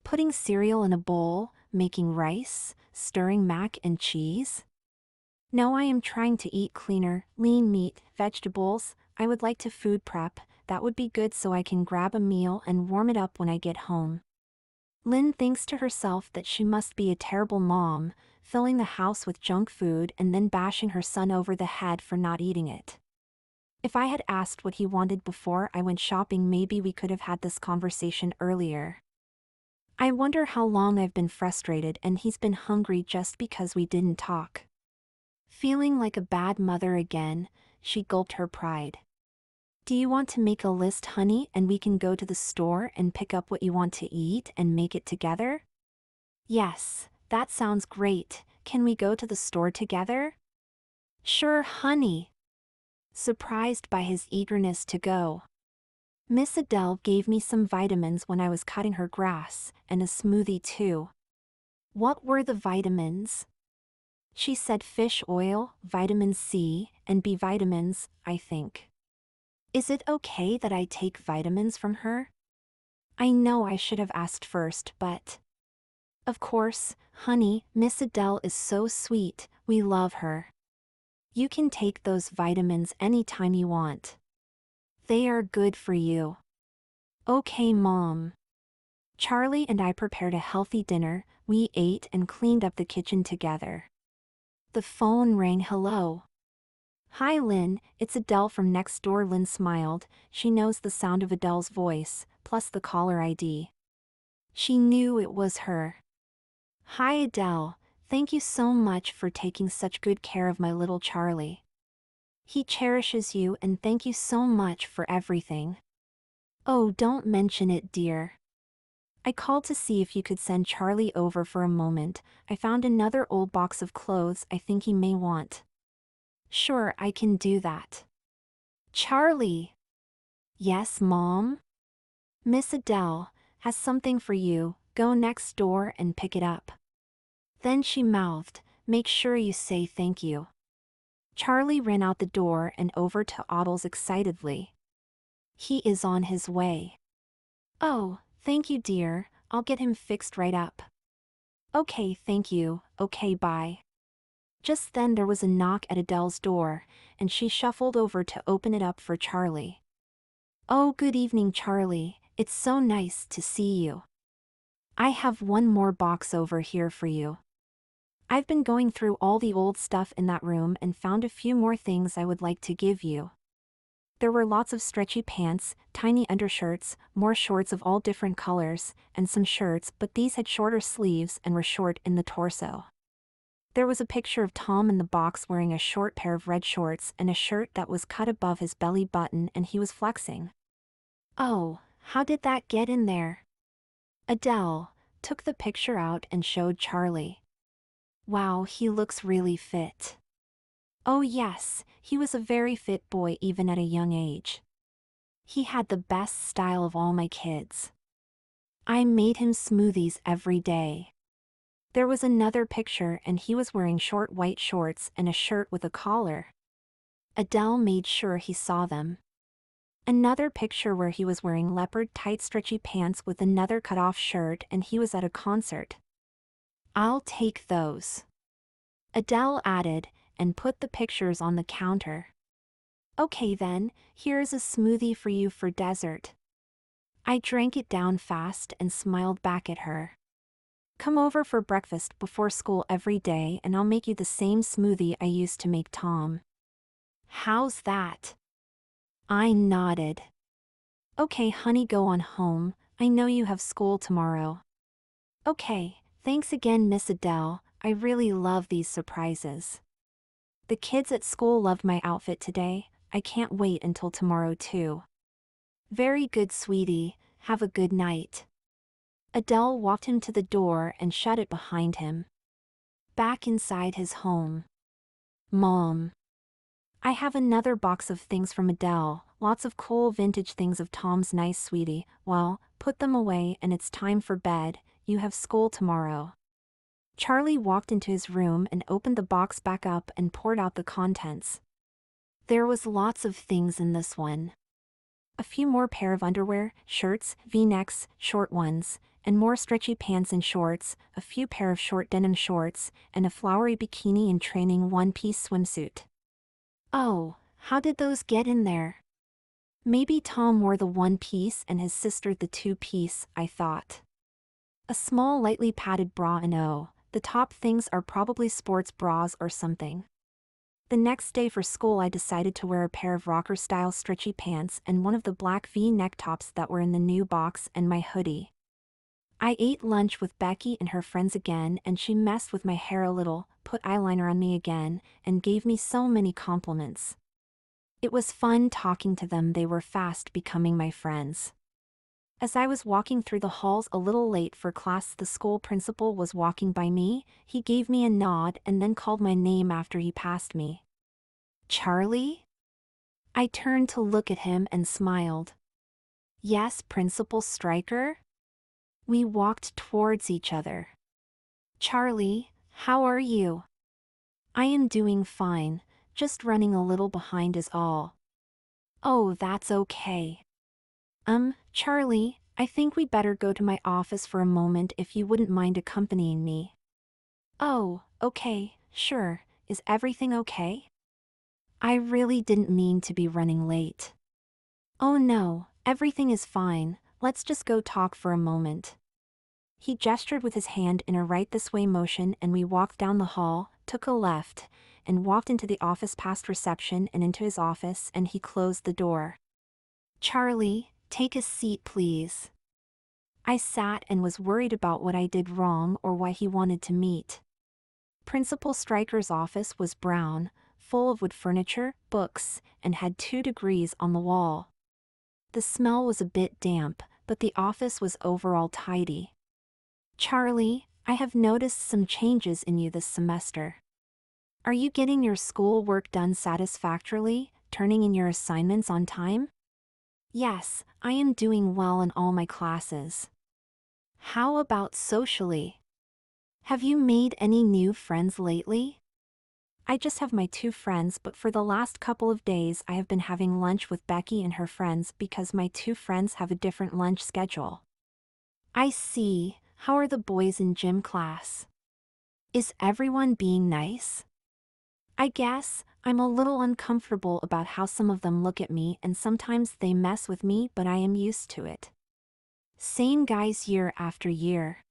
Putting cereal in a bowl, making rice, stirring mac and cheese? No, I am trying to eat cleaner, lean meat, vegetables. I would like to food prep, that would be good so I can grab a meal and warm it up when I get home. Lynn thinks to herself that she must be a terrible mom, filling the house with junk food and then bashing her son over the head for not eating it. If I had asked what he wanted before I went shopping, maybe we could have had this conversation earlier. I wonder how long I've been frustrated and he's been hungry just because we didn't talk. Feeling like a bad mother again, she gulped her pride. Do you want to make a list, honey, and we can go to the store and pick up what you want to eat and make it together? Yes, that sounds great. Can we go to the store together? Sure, honey. Surprised by his eagerness to go. Miss Adele gave me some vitamins when I was cutting her grass, and a smoothie too. What were the vitamins? She said fish oil, vitamin C, and B vitamins, I think. Is it okay that I take vitamins from her? I know I should have asked first, but... Of course, honey, Miss Adele is so sweet, we love her. You can take those vitamins anytime you want. They are good for you. Okay, Mom. Charlie and I prepared a healthy dinner, we ate and cleaned up the kitchen together. The phone rang. Hello. Hi Lynn, it's Adele from next door. Lynn smiled. She knows the sound of Adele's voice, plus the caller ID. She knew it was her. Hi Adele, thank you so much for taking such good care of my little Charlie. He cherishes you and thank you so much for everything. Oh, don't mention it, dear. I called to see if you could send Charlie over for a moment. I found another old box of clothes I think he may want. Sure, I can do that. Charlie. Yes, Mom? Miss Adele has something for you. Go next door and pick it up. Then she mouthed, make sure you say thank you. Charlie ran out the door and over to Adele's excitedly. He is on his way. Oh, thank you, dear. I'll get him fixed right up. Okay, thank you. Okay, bye. Just then there was a knock at Adele's door, and she shuffled over to open it up for Charlie. Oh, good evening, Charlie. It's so nice to see you. I have one more box over here for you. I've been going through all the old stuff in that room and found a few more things I would like to give you. There were lots of stretchy pants, tiny undershirts, more shorts of all different colors, and some shirts, but these had shorter sleeves and were short in the torso. There was a picture of Tom in the box wearing a short pair of red shorts and a shirt that was cut above his belly button, and he was flexing. Oh, how did that get in there? Adele took the picture out and showed Charlie. Wow, he looks really fit. Oh yes, he was a very fit boy even at a young age. He had the best style of all my kids. I made him smoothies every day. There was another picture and he was wearing short white shorts and a shirt with a collar. Adele made sure he saw them. Another picture where he was wearing leopard tight stretchy pants with another cut-off shirt and he was at a concert. I'll take those. Adele added, and put the pictures on the counter. Okay then, here's a smoothie for you for dessert. I drank it down fast and smiled back at her. Come over for breakfast before school every day and I'll make you the same smoothie I used to make Tom. How's that? I nodded. Okay honey, go on home, I know you have school tomorrow. Okay, thanks again Miss Adele, I really love these surprises. The kids at school loved my outfit today, I can't wait until tomorrow too. Very good sweetie, have a good night. Adele walked him to the door and shut it behind him. Back inside his home. Mom. I have another box of things from Adele, lots of cool vintage things of Tom's. Nice sweetie, well, put them away and it's time for bed, you have school tomorrow. Charlie walked into his room and opened the box back up and poured out the contents. There was lots of things in this one. A few more pair of underwear, shirts, V-necks, short ones, and more stretchy pants and shorts, a few pair of short denim shorts, and a flowery bikini and training one-piece swimsuit. Oh, how did those get in there? Maybe Tom wore the one-piece and his sister the two-piece, I thought. A small lightly padded bra and the top things are probably sports bras or something. The next day for school I decided to wear a pair of rocker-style stretchy pants and one of the black V-neck tops that were in the new box and my hoodie. I ate lunch with Becky and her friends again and she messed with my hair a little, put eyeliner on me again, and gave me so many compliments. It was fun talking to them, they were fast becoming my friends. As I was walking through the halls a little late for class, the school principal was walking by me, he gave me a nod and then called my name after he passed me. Charlie? I turned to look at him and smiled. Yes, Principal Stryker? We walked towards each other. Charlie, how are you? I am doing fine, just running a little behind is all. Oh, that's okay. Charlie, I think we better go to my office for a moment if you wouldn't mind accompanying me. Oh, okay, sure, is everything okay? I really didn't mean to be running late. Oh no, everything is fine, let's just go talk for a moment. He gestured with his hand in a right this way motion, and we walked down the hall, took a left, and walked into the office past reception and into his office, and he closed the door. "Charlie, take a seat please." I sat and was worried about what I did wrong or why he wanted to meet. Principal Stryker's office was brown, full of wood furniture, books, and had 2 degrees on the wall. The smell was a bit damp, but the office was overall tidy. "Charlie, I have noticed some changes in you this semester. Are you getting your school work done satisfactorily, turning in your assignments on time?" "Yes, I am doing well in all my classes." "How about socially? Have you made any new friends lately?" "I just have my 2 friends, but for the last couple of days I have been having lunch with Becky and her friends because my 2 friends have a different lunch schedule." "I see. How are the boys in gym class? Is everyone being nice?" "I guess. I'm a little uncomfortable about how some of them look at me and sometimes they mess with me, but I am used to it. Same guys year after year."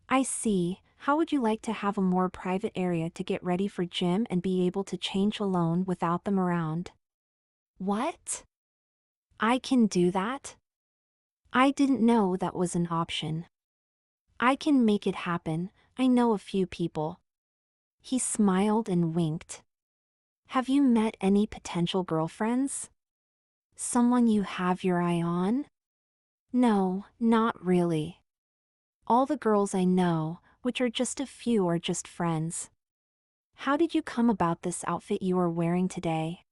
"I see. How would you like to have a more private area to get ready for gym and be able to change alone without them around?" "What? I can do that?" "I didn't know that was an option." "I can make it happen. I know a few people." He smiled and winked. "Have you met any potential girlfriends? Someone you have your eye on?" "No, not really. All the girls I know, which are just a few, are just friends." "How did you come about this outfit you are wearing today?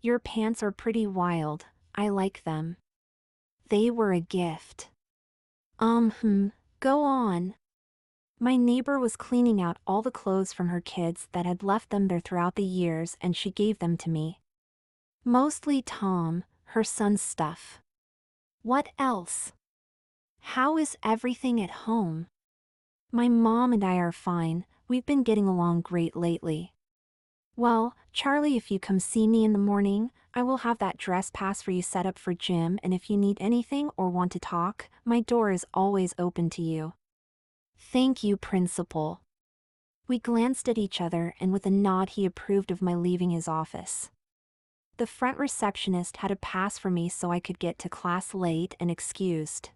Your pants are pretty wild. I like them." "They were a gift." Go on." "My neighbor was cleaning out all the clothes from her kids that had left them there throughout the years and she gave them to me. Mostly Tom, her son's stuff." "What else? How is everything at home?" "My mom and I are fine. We've been getting along great lately." "Well, Charlie, if you come see me in the morning, I will have that dress pass for you set up for gym, and if you need anything or want to talk, my door is always open to you." "Thank you, Principal." We glanced at each other, and with a nod he approved of my leaving his office. The front receptionist had a pass for me so I could get to class late and excused.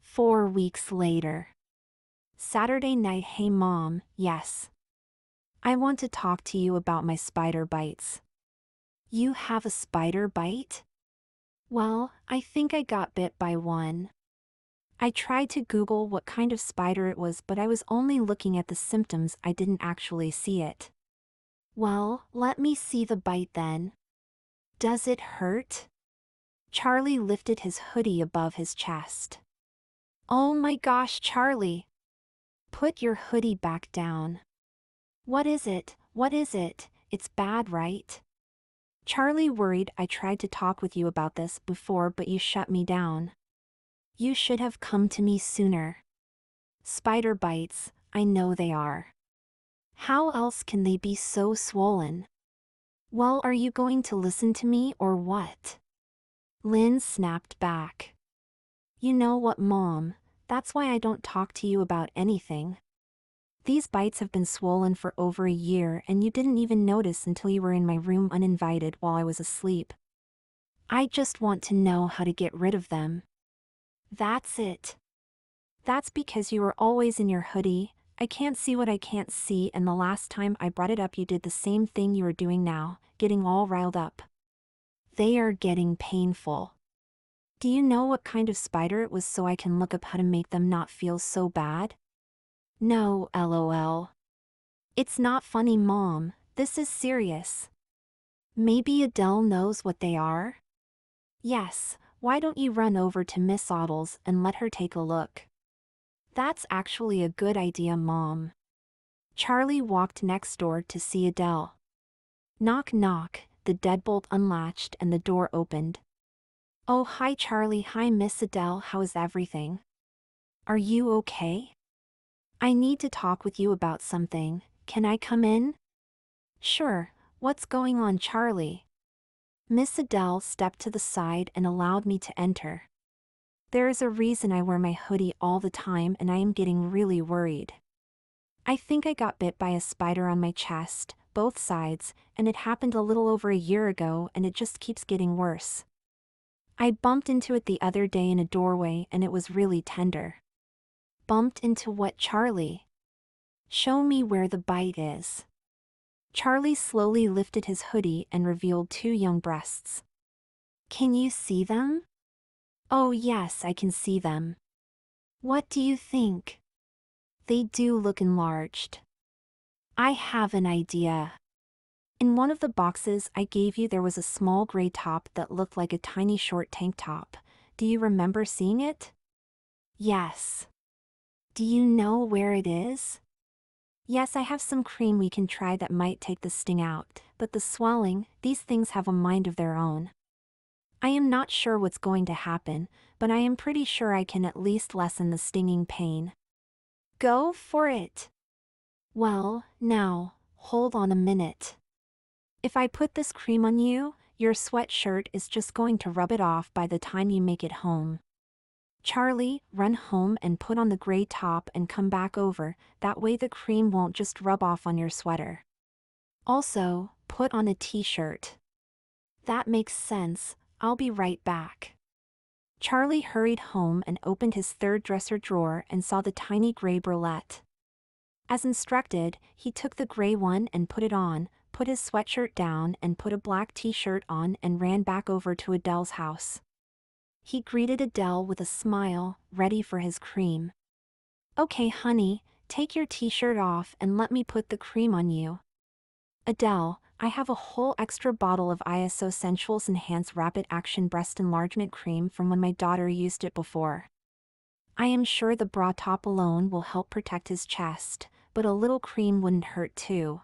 4 weeks later. Saturday night. "Hey Mom." "Yes." "I want to talk to you about my spider bites." "You have a spider bite?" "Well, I think I got bit by one." I tried to Google what kind of spider it was, but I was only looking at the symptoms, I didn't actually see it. "Well, let me see the bite then. Does it hurt?" Charlie lifted his hoodie above his chest. "Oh my gosh, Charlie. Put your hoodie back down." "What is it? What is it? It's bad, right?" Charlie worried. "I tried to talk with you about this before, but you shut me down. You should have come to me sooner." "Spider bites, I know they are. How else can they be so swollen?" "Well, are you going to listen to me or what?" Lynn snapped back. "You know what, Mom? That's why I don't talk to you about anything. These bites have been swollen for over a year and you didn't even notice until you were in my room uninvited while I was asleep. I just want to know how to get rid of them." "That's it." "That's because you were always in your hoodie. I can't see what I can't see, and the last time I brought it up you did the same thing you are doing now, getting all riled up." "They are getting painful." "Do you know what kind of spider it was so I can look up how to make them not feel so bad?" "No, LOL. It's not funny, Mom. This is serious." "Maybe Adele knows what they are?" "Yes, why don't you run over to Miss Oddle's and let her take a look?" "That's actually a good idea, Mom." Charlie walked next door to see Adele. Knock knock, the deadbolt unlatched and the door opened. "Oh hi Charlie." "Hi Miss Adele, how is everything? Are you okay? I need to talk with you about something. Can I come in?" "Sure, what's going on, Charlie?" Miss Adele stepped to the side and allowed me to enter. There is a reason I wear my hoodie all the time and I am getting really worried. I think I got bit by a spider on my chest, both sides, and it happened a little over a year ago and it just keeps getting worse. I bumped into it the other day in a doorway and it was really tender. Bumped into what, Charlie? Show me where the bite is. Charlie slowly lifted his hoodie and revealed two young breasts. Can you see them? Oh yes, I can see them. What do you think? They do look enlarged. I have an idea. In one of the boxes I gave you there was a small gray top that looked like a tiny short tank top. Do you remember seeing it? Yes. Do you know where it is? Yes, I have some cream we can try that might take the sting out, but the swelling, these things have a mind of their own. I am not sure what's going to happen, but I am pretty sure I can at least lessen the stinging pain. Go for it. Well, now, hold on a minute. If I put this cream on you, your sweatshirt is just going to rub it off by the time you make it home. Charlie, run home and put on the gray top and come back over, that way the cream won't just rub off on your sweater. Also, put on a t-shirt. That makes sense, I'll be right back. Charlie hurried home and opened his third dresser drawer and saw the tiny gray bralette. As instructed, he took the gray one and put it on, put his sweatshirt down and put a black t-shirt on and ran back over to Adele's house. He greeted Adele with a smile, ready for his cream. Okay honey, take your t-shirt off and let me put the cream on you. Adele, I have a whole extra bottle of ISO Sensuals Enhanced Rapid Action Breast Enlargement Cream from when my daughter used it before. I am sure the bra top alone will help protect his chest, but a little cream wouldn't hurt too.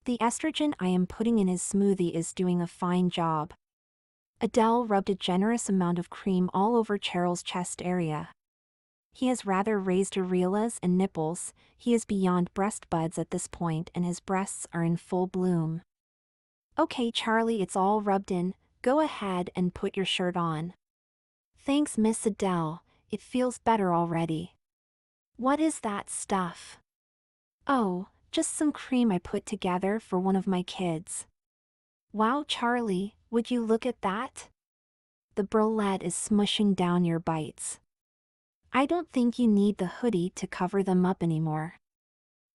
The estrogen I am putting in his smoothie is doing a fine job. Adele rubbed a generous amount of cream all over Cheryl's chest area. He has rather raised areolas and nipples, he is beyond breast buds at this point and his breasts are in full bloom. Okay Charlie, it's all rubbed in, go ahead and put your shirt on. Thanks Miss Adele, it feels better already. What is that stuff? Oh, just some cream I put together for one of my kids. Wow Charlie, would you look at that? The bralette is smushing down your bites. I don't think you need the hoodie to cover them up anymore.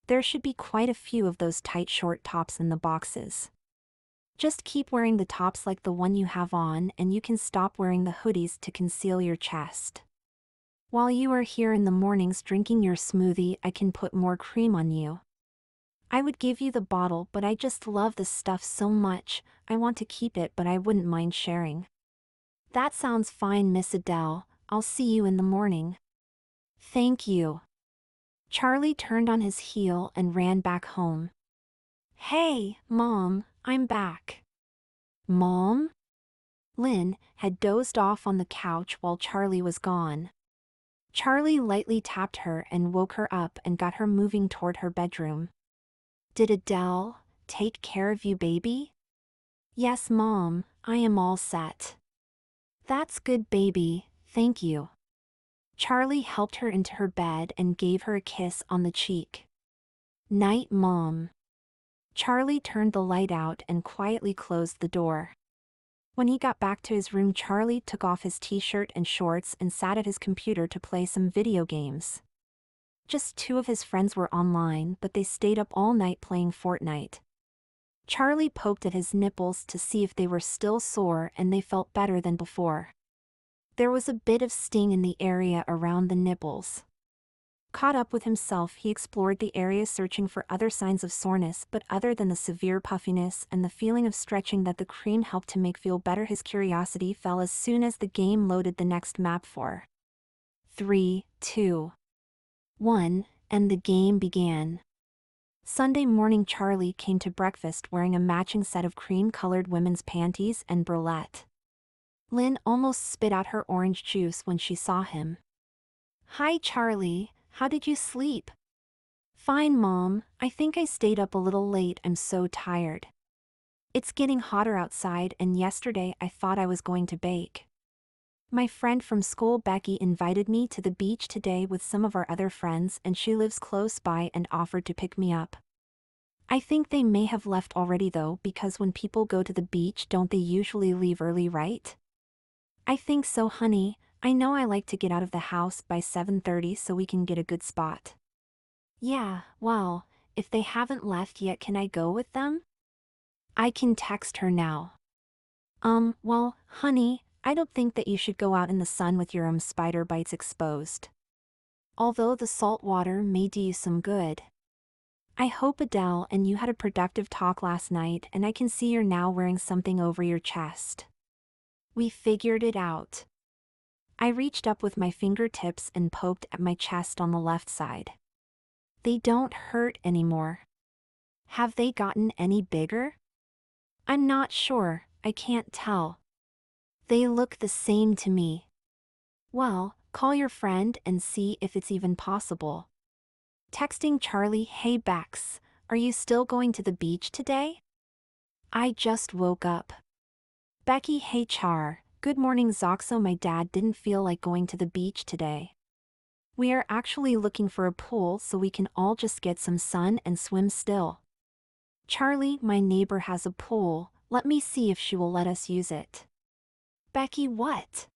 There should be quite a few of those tight short tops in the boxes. Just keep wearing the tops like the one you have on and you can stop wearing the hoodies to conceal your chest. While you are here in the mornings drinking your smoothie, I can put more cream on you. I would give you the bottle, but I just love this stuff so much, I want to keep it but I wouldn't mind sharing. That sounds fine Miss Adele, I'll see you in the morning. Thank you. Charlie turned on his heel and ran back home. Hey, Mom, I'm back. Mom? Lynn had dozed off on the couch while Charlie was gone. Charlie lightly tapped her and woke her up and got her moving toward her bedroom. Did Adele take care of you, baby? Yes, Mom, I am all set. That's good, baby, thank you. Charlie helped her into her bed and gave her a kiss on the cheek. Night, Mom. Charlie turned the light out and quietly closed the door. When he got back to his room, Charlie took off his t-shirt and shorts and sat at his computer to play some video games. Just two of his friends were online, but they stayed up all night playing Fortnite. Charlie poked at his nipples to see if they were still sore and they felt better than before. There was a bit of sting in the area around the nipples. Caught up with himself, he explored the area searching for other signs of soreness, but other than the severe puffiness and the feeling of stretching that the cream helped to make feel better, his curiosity fell as soon as the game loaded the next map. 4, 3, 2, 1, and the game began. Sunday morning, Charlie came to breakfast wearing a matching set of cream-colored women's panties and bralette. Lynn almost spit out her orange juice when she saw him. Hi Charlie, how did you sleep? Fine Mom, I think I stayed up a little late, I'm so tired. It's getting hotter outside and yesterday I thought I was going to bake. My friend from school Becky invited me to the beach today with some of our other friends and she lives close by and offered to pick me up. I think they may have left already though because when people go to the beach don't they usually leave early, right? I think so, honey. I know I like to get out of the house by 7:30 so we can get a good spot. Yeah, well, if they haven't left yet can I go with them? I can text her now. Well, honey, I don't think that you should go out in the sun with your spider bites exposed. Although the salt water may do you some good. I hope Adele and you had a productive talk last night and I can see you're now wearing something over your chest. We figured it out. I reached up with my fingertips and poked at my chest on the left side. They don't hurt anymore. Have they gotten any bigger? I'm not sure, I can't tell. They look the same to me. Well, call your friend and see if it's even possible. Texting Charlie, hey Bex, are you still going to the beach today? I just woke up. Becky, hey Char, good morning Zoxo, my dad didn't feel like going to the beach today. We are actually looking for a pool so we can all just get some sun and swim still. Charlie, my neighbor has a pool, let me see if she will let us use it. Becky, what?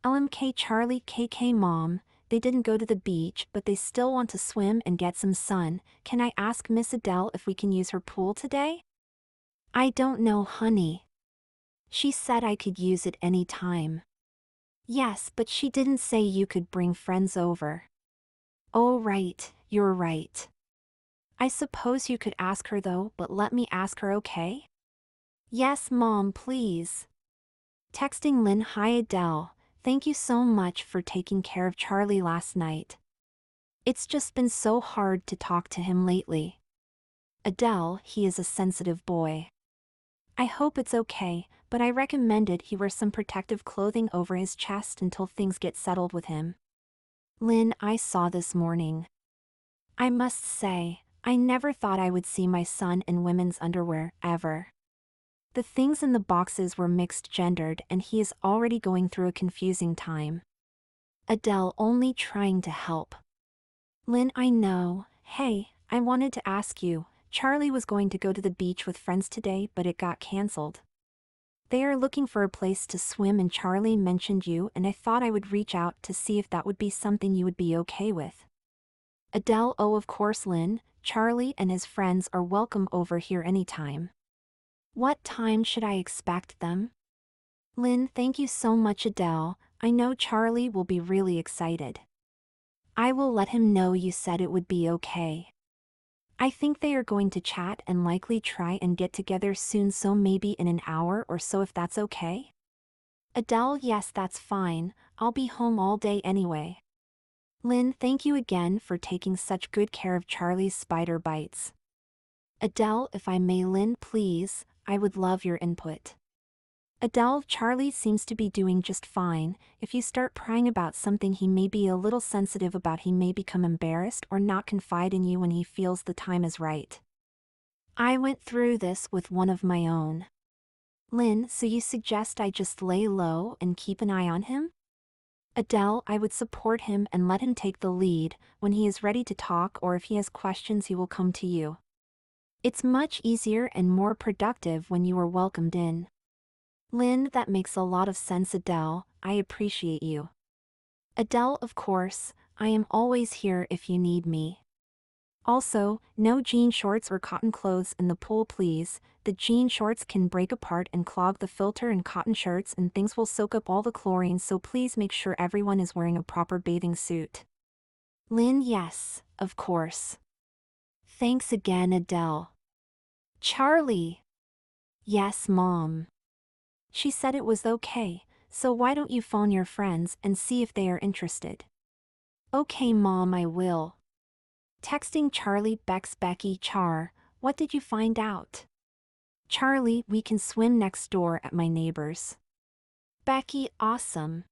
LMK Charlie KK Mom, they didn't go to the beach but they still want to swim and get some sun, can I ask Miss Adele if we can use her pool today? I don't know, honey. She said I could use it any time. Yes, but she didn't say you could bring friends over. Oh right, you're right. I suppose you could ask her though, but let me ask her, okay? Yes, Mom, please. Texting Lynn, hi Adele, thank you so much for taking care of Charlie last night. It's just been so hard to talk to him lately. Adele, he is a sensitive boy. I hope it's okay, but I recommended he wear some protective clothing over his chest until things get settled with him. Lynn, I saw this morning. I must say, I never thought I would see my son in women's underwear, ever. The things in the boxes were mixed-gendered and he is already going through a confusing time. Adele only trying to help. Lynn, I know. Hey, I wanted to ask you, Charlie was going to go to the beach with friends today but it got cancelled. They are looking for a place to swim and Charlie mentioned you and I thought I would reach out to see if that would be something you would be okay with. Adele, oh of course Lynn, Charlie and his friends are welcome over here anytime. What time should I expect them? Lynn, thank you so much Adele, I know Charlie will be really excited. I will let him know you said it would be okay. I think they are going to chat and likely try and get together soon, so maybe in an hour or so if that's okay? Adele, yes that's fine, I'll be home all day anyway. Lynn, thank you again for taking such good care of Charlie's spider bites. Adele, if I may Lynn please, I would love your input. Adele, Charlie seems to be doing just fine. If you start prying about something he may be a little sensitive about, he may become embarrassed or not confide in you when he feels the time is right. I went through this with one of my own. Lynn, so you suggest I just lay low and keep an eye on him? Adele, I would support him and let him take the lead. When he is ready to talk or if he has questions he will come to you. It's much easier and more productive when you are welcomed in. Lynn, that makes a lot of sense Adele, I appreciate you. Adele, of course, I am always here if you need me. Also, no jean shorts or cotton clothes in the pool please, the jean shorts can break apart and clog the filter and cotton shirts and things will soak up all the chlorine, so please make sure everyone is wearing a proper bathing suit. Lynn, yes, of course. Thanks again Adele. Charlie. Yes, Mom. She said it was okay, so why don't you phone your friends and see if they are interested? Okay Mom, I will. Texting Charlie, Bex, Becky, Char, what did you find out? Charlie, we can swim next door at my neighbor's. Becky, awesome.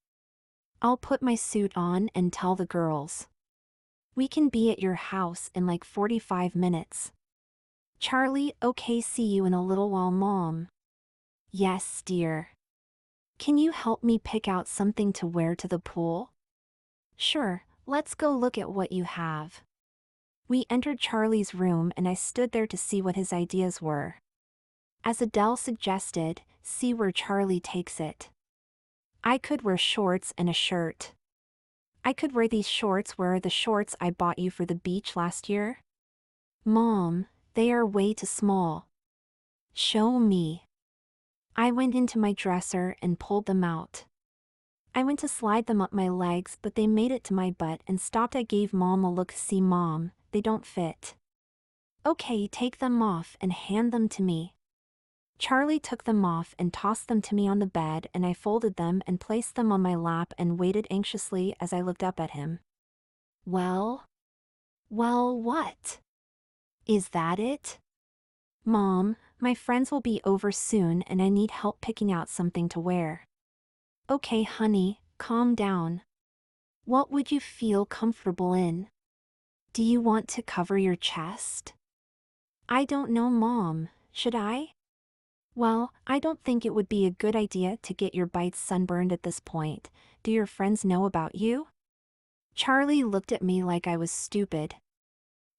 I'll put my suit on and tell the girls. We can be at your house in like 45 minutes. Charlie, okay, see you in a little while Mom. Yes, dear. Can you help me pick out something to wear to the pool? Sure, let's go look at what you have. We entered Charlie's room and I stood there to see what his ideas were. As Adele suggested, see where Charlie takes it. I could wear shorts and a shirt. I could wear these shorts. Where are the shorts I bought you for the beach last year? Mom, they are way too small. Show me. I went into my dresser and pulled them out. I went to slide them up my legs, but they made it to my butt and stopped. I gave Mom a look. See, Mom, they don't fit. Okay, take them off and hand them to me. Charlie took them off and tossed them to me on the bed, and I folded them and placed them on my lap and waited anxiously as I looked up at him. Well, what? Is that it? Mom, my friends will be over soon and I need help picking out something to wear. Okay, honey, calm down. What would you feel comfortable in? Do you want to cover your chest? I don't know, Mom. Should I? Well, I don't think it would be a good idea to get your bites sunburned at this point. Do your friends know about you? Charlie looked at me like I was stupid.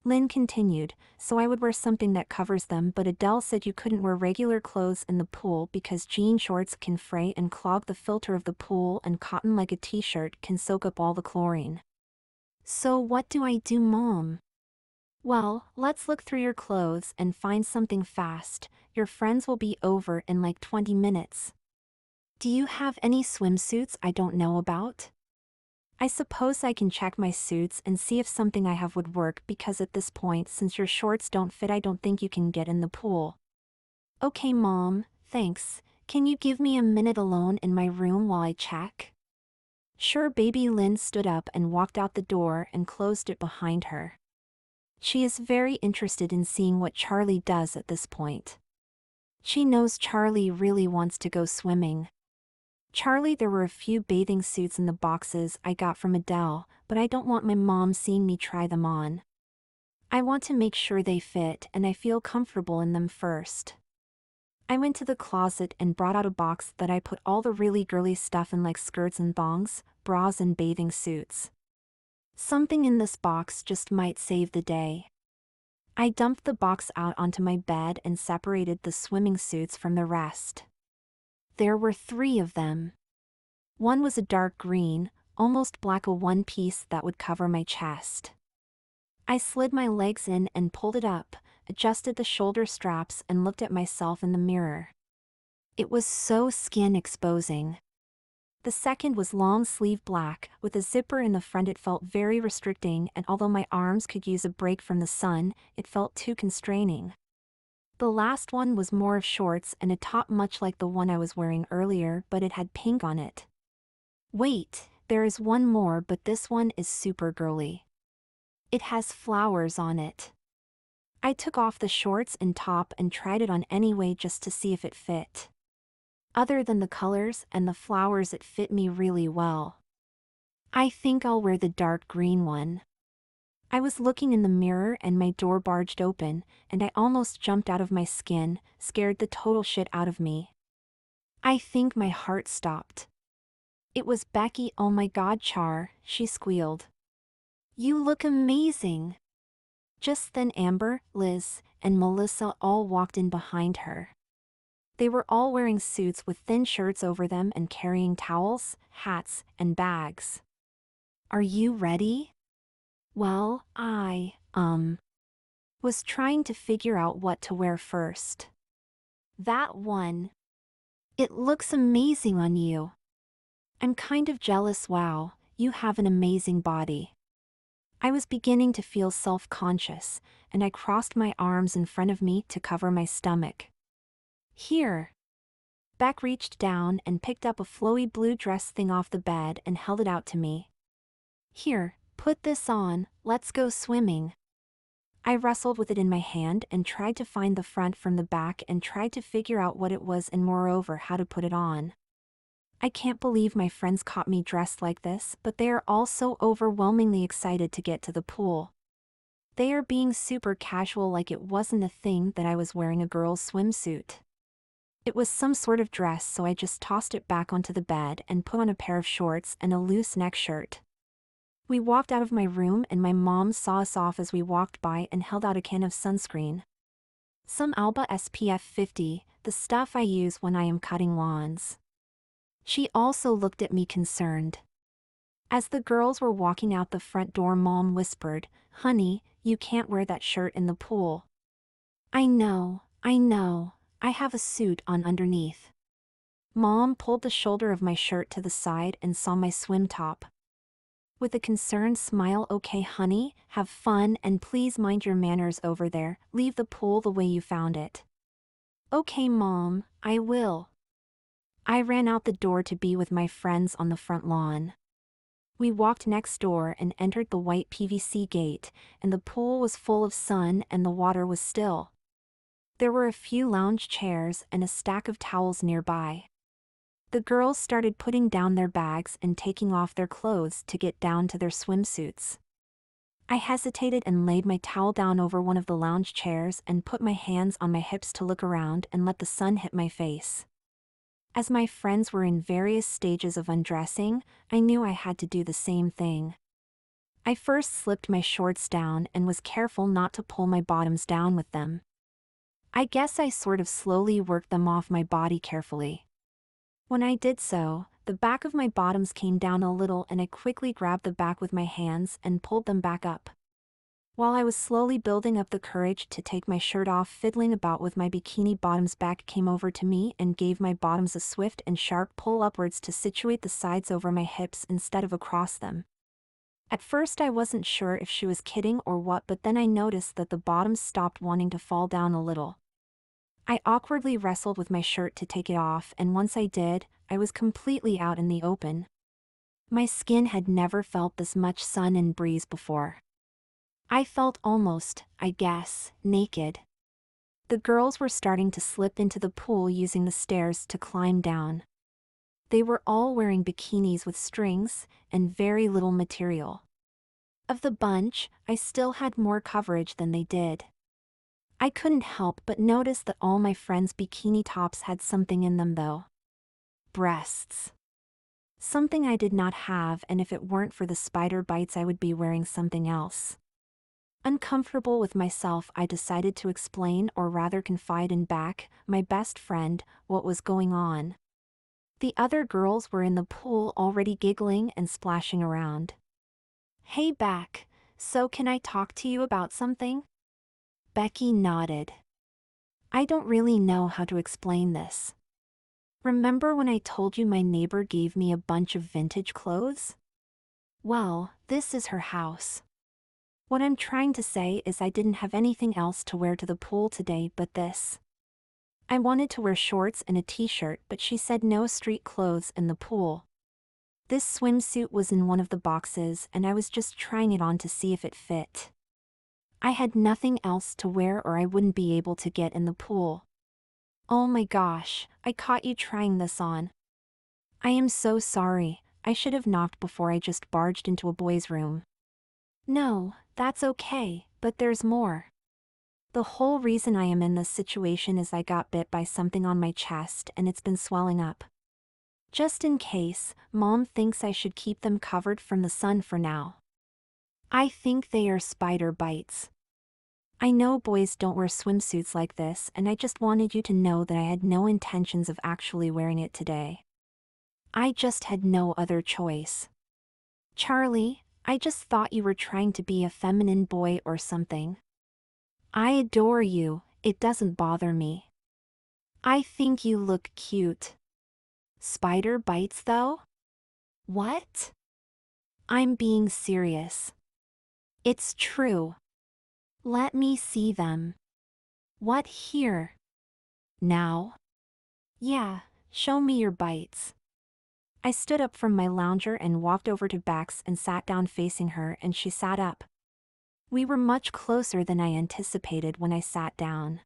Lynn continued, so I would wear something that covers them, but Adele said you couldn't wear regular clothes in the pool because jean shorts can fray and clog the filter of the pool, and cotton like a t-shirt can soak up all the chlorine. So what do I do, Mom? Well, let's look through your clothes and find something fast. Your friends will be over in like 20 minutes. Do you have any swimsuits I don't know about? I suppose I can check my suits and see if something I have would work, because at this point, since your shorts don't fit, I don't think you can get in the pool. Okay, Mom, thanks. Can you give me a minute alone in my room while I check? Sure, baby. Lynn stood up and walked out the door and closed it behind her. She is very interested in seeing what Charlie does at this point. She knows Charlie really wants to go swimming. Charlie, there were a few bathing suits in the boxes I got from Adele, but I don't want my mom seeing me try them on. I want to make sure they fit and I feel comfortable in them first. I went to the closet and brought out a box that I put all the really girly stuff in, like skirts and thongs, bras and bathing suits. Something in this box just might save the day. I dumped the box out onto my bed and separated the swimming suits from the rest. There were 3 of them. One was a dark green, almost black, a one-piece that would cover my chest. I slid my legs in and pulled it up, adjusted the shoulder straps and looked at myself in the mirror. It was so skin exposing. The second was long sleeve black, with a zipper in the front. It felt very restricting, and although my arms could use a break from the sun, it felt too constraining. The last one was more of shorts and a top, much like the one I was wearing earlier, but it had pink on it. Wait, there is one more, but this one is super girly. It has flowers on it. I took off the shorts and top and tried it on anyway just to see if it fit. Other than the colors and the flowers, it fit me really well. I think I'll wear the dark green one. I was looking in the mirror and my door barged open, and I almost jumped out of my skin, scared the total shit out of me. I think my heart stopped. It was Becky. Oh my God, Char, she squealed. You look amazing. Just then Amber, Liz, and Melissa all walked in behind her. They were all wearing suits with thin shirts over them and carrying towels, hats, and bags. Are you ready? Well, I was trying to figure out what to wear first. That one. It looks amazing on you. I'm kind of jealous. Wow, you have an amazing body. I was beginning to feel self-conscious, and I crossed my arms in front of me to cover my stomach. Here. Beck reached down and picked up a flowy blue dress thing off the bed and held it out to me. Here, put this on, let's go swimming. I wrestled with it in my hand and tried to find the front from the back and tried to figure out what it was and moreover how to put it on. I can't believe my friends caught me dressed like this, but they are all so overwhelmingly excited to get to the pool. They are being super casual, like it wasn't a thing that I was wearing a girl's swimsuit. It was some sort of dress, so I just tossed it back onto the bed and put on a pair of shorts and a loose neck shirt. We walked out of my room and my mom saw us off as we walked by and held out a can of sunscreen. Some Alba SPF 50, the stuff I use when I am cutting lawns. She also looked at me concerned. As the girls were walking out the front door, Mom whispered, "Honey, you can't wear that shirt in the pool." I know, I have a suit on underneath. Mom pulled the shoulder of my shirt to the side and saw my swim top. With a concerned smile, "Okay, honey, have fun and please mind your manners over there, leave the pool the way you found it." "Okay, Mom, I will." I ran out the door to be with my friends on the front lawn. We walked next door and entered the white PVC gate, and the pool was full of sun and the water was still. There were a few lounge chairs and a stack of towels nearby. The girls started putting down their bags and taking off their clothes to get down to their swimsuits. I hesitated and laid my towel down over one of the lounge chairs and put my hands on my hips to look around and let the sun hit my face. As my friends were in various stages of undressing, I knew I had to do the same thing. I first slipped my shorts down and was careful not to pull my bottoms down with them. I guess I sort of slowly worked them off my body carefully. When I did so, the back of my bottoms came down a little and I quickly grabbed the back with my hands and pulled them back up. While I was slowly building up the courage to take my shirt off, fiddling about with my bikini bottoms, back came over to me and gave my bottoms a swift and sharp pull upwards to situate the sides over my hips instead of across them. At first I wasn't sure if she was kidding or what, but then I noticed that the bottoms stopped wanting to fall down a little. I awkwardly wrestled with my shirt to take it off, and once I did, I was completely out in the open. My skin had never felt this much sun and breeze before. I felt almost, I guess, naked. The girls were starting to slip into the pool using the stairs to climb down. They were all wearing bikinis with strings and very little material. Of the bunch, I still had more coverage than they did. I couldn't help but notice that all my friends' bikini tops had something in them though. Breasts. Something I did not have, and if it weren't for the spider bites I would be wearing something else. Uncomfortable with myself, I decided to explain, or rather confide in Beck, my best friend, what was going on. The other girls were in the pool already giggling and splashing around. "Hey Beck, so can I talk to you about something?" Becky nodded. "I don't really know how to explain this. Remember when I told you my neighbor gave me a bunch of vintage clothes? Well, this is her house. What I'm trying to say is I didn't have anything else to wear to the pool today but this. I wanted to wear shorts and a t-shirt, but she said no street clothes in the pool. This swimsuit was in one of the boxes and I was just trying it on to see if it fit. I had nothing else to wear or I wouldn't be able to get in the pool. Oh my gosh, I caught you trying this on. I am so sorry, I should have knocked before I just barged into a boy's room." "No, that's okay, but there's more. The whole reason I am in this situation is I got bit by something on my chest and it's been swelling up. Just in case, Mom thinks I should keep them covered from the sun for now. I think they are spider bites. I know boys don't wear swimsuits like this, and I just wanted you to know that I had no intentions of actually wearing it today. I just had no other choice. Charlie, I just thought you were trying to be a feminine boy or something. I adore you, it doesn't bother me. I think you look cute. Spider bites though? What? I'm being serious. It's true. Let me see them." "What, here? Now?" "Yeah, show me your bites." I stood up from my lounger and walked over to Bex and sat down facing her, and she sat up. We were much closer than I anticipated when I sat down.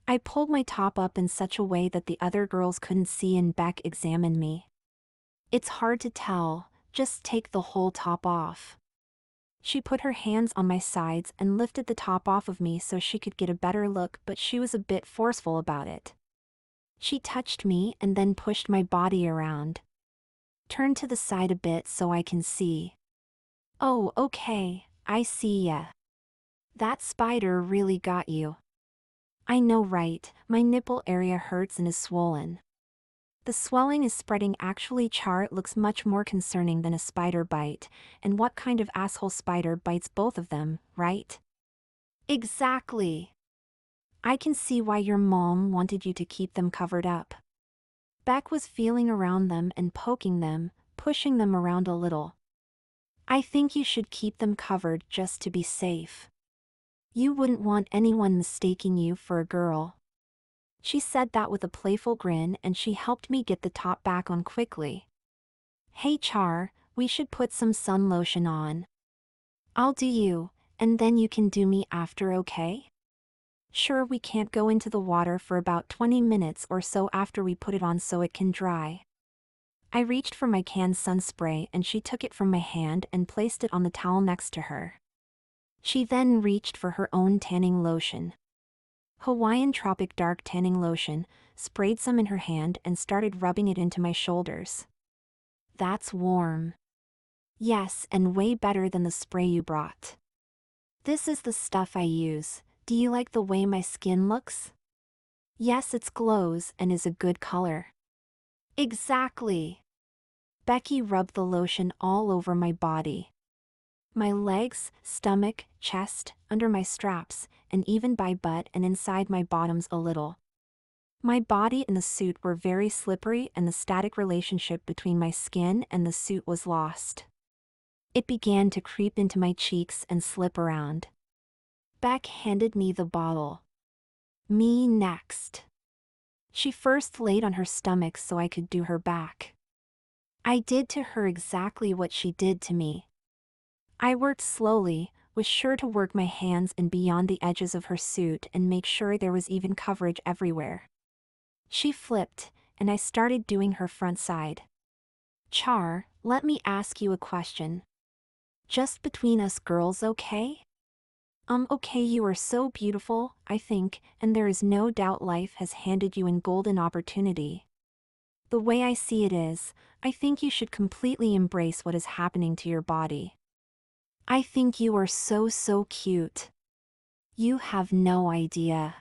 I pulled my top up in such a way that the other girls couldn't see, and Beck examined me. "It's hard to tell, just take the whole top off." She put her hands on my sides and lifted the top off of me so she could get a better look, but she was a bit forceful about it. She touched me and then pushed my body around. Turn to the side a bit so I can see. Oh, okay, I see ya. That spider really got you. I know, right? My nipple area hurts and is swollen. The swelling is spreading. Actually, Char, it looks much more concerning than a spider bite. And what kind of asshole spider bites both of them, right? Exactly. I can see why your mom wanted you to keep them covered up. Beck was feeling around them and poking them, pushing them around a little. I think you should keep them covered just to be safe. You wouldn't want anyone mistaking you for a girl. She said that with a playful grin, and she helped me get the top back on quickly. Hey Char, we should put some sun lotion on. I'll do you, and then you can do me after, okay? Sure, we can't go into the water for about 20 minutes or so after we put it on so it can dry. I reached for my canned sun spray and she took it from my hand and placed it on the towel next to her. She then reached for her own tanning lotion. Hawaiian Tropic Dark Tanning Lotion, sprayed some in her hand and started rubbing it into my shoulders. That's warm. Yes, and way better than the spray you brought. This is the stuff I use. Do you like the way my skin looks? Yes, it glows and is a good color. Exactly. Becky rubbed the lotion all over my body. My legs, stomach, chest, under my straps, and even by butt and inside my bottoms a little. My body and the suit were very slippery and the static relationship between my skin and the suit was lost. It began to creep into my cheeks and slip around. Beck handed me the bottle. Me next. She first laid on her stomach so I could do her back. I did to her exactly what she did to me. I worked slowly, was sure to work my hands in beyond the edges of her suit and make sure there was even coverage everywhere. She flipped, and I started doing her front side. Char, let me ask you a question. Just between us girls, okay? Okay, you are so beautiful, I think, and there is no doubt life has handed you a golden opportunity. The way I see it is, I think you should completely embrace what is happening to your body. I think you are so cute. You have no idea.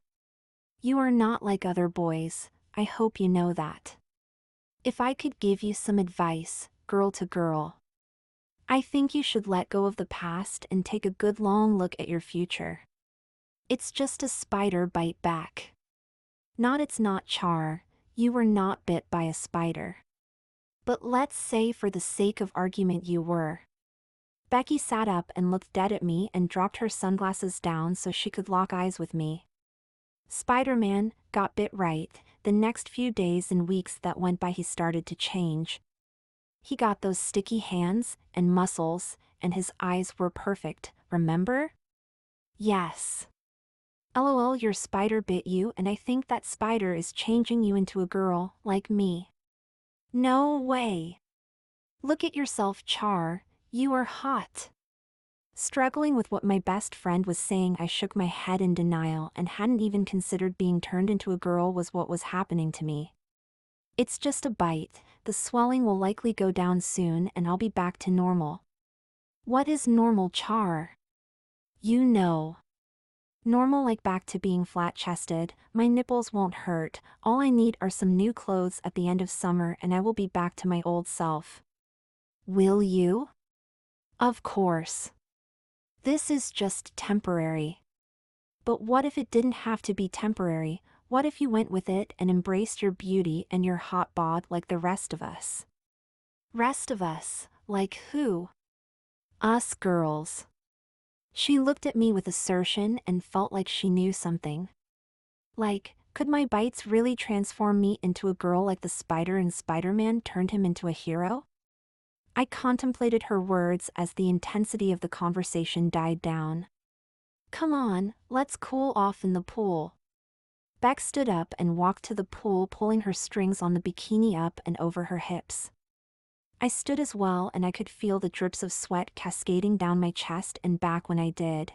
You are not like other boys, I hope you know that. If I could give you some advice, girl to girl, I think you should let go of the past and take a good long look at your future. It's just a spider bite back. It's not Char, you were not bit by a spider. But let's say for the sake of argument you were. Becky sat up and looked dead at me and dropped her sunglasses down so she could lock eyes with me. Spider-Man got bit right. The next few days and weeks that went by he started to change. He got those sticky hands and muscles, and his eyes were perfect, remember? Yes. LOL, your spider bit you and I think that spider is changing you into a girl, like me. No way. Look at yourself, Char, you are hot. Struggling with what my best friend was saying, I shook my head in denial and hadn't even considered being turned into a girl was what was happening to me. It's just a bite, the swelling will likely go down soon and I'll be back to normal. What is normal, Char? You know. Normal, like back to being flat-chested, my nipples won't hurt, all I need are some new clothes at the end of summer and I will be back to my old self. Will you? Of course. This is just temporary. But what if it didn't have to be temporary? What if you went with it and embraced your beauty and your hot bod like the rest of us? Rest of us, like who? Us girls. She looked at me with assertion and felt like she knew something. Like, could my bites really transform me into a girl like the spider in Spider-Man turned him into a hero? I contemplated her words as the intensity of the conversation died down. Come on, let's cool off in the pool. Beck stood up and walked to the pool, pulling her strings on the bikini up and over her hips. I stood as well and I could feel the drips of sweat cascading down my chest and back when I did.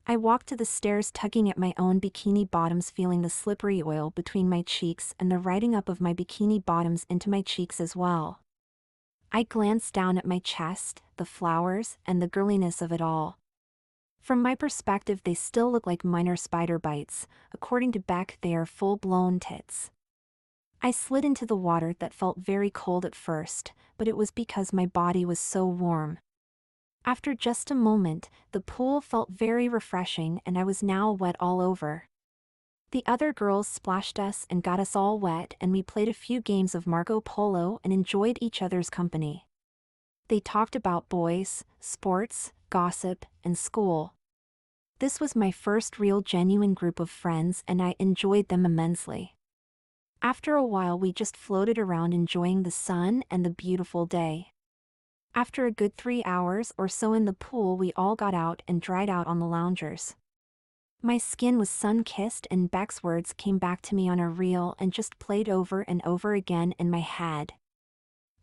I walked to the stairs tugging at my own bikini bottoms, feeling the slippery oil between my cheeks and the riding up of my bikini bottoms into my cheeks as well. I glanced down at my chest, the flowers, and the girliness of it all. From my perspective, they still look like minor spider bites. According to Beck, they are full-blown tits. I slid into the water that felt very cold at first, but it was because my body was so warm. After just a moment, the pool felt very refreshing and I was now wet all over. The other girls splashed us and got us all wet, and we played a few games of Marco Polo and enjoyed each other's company. They talked about boys, sports, gossip, and school. This was my first real genuine group of friends and I enjoyed them immensely. After a while we just floated around enjoying the sun and the beautiful day. After a good 3 hours or so in the pool, we all got out and dried out on the loungers. My skin was sun-kissed and Beck's words came back to me on a reel and just played over and over again in my head.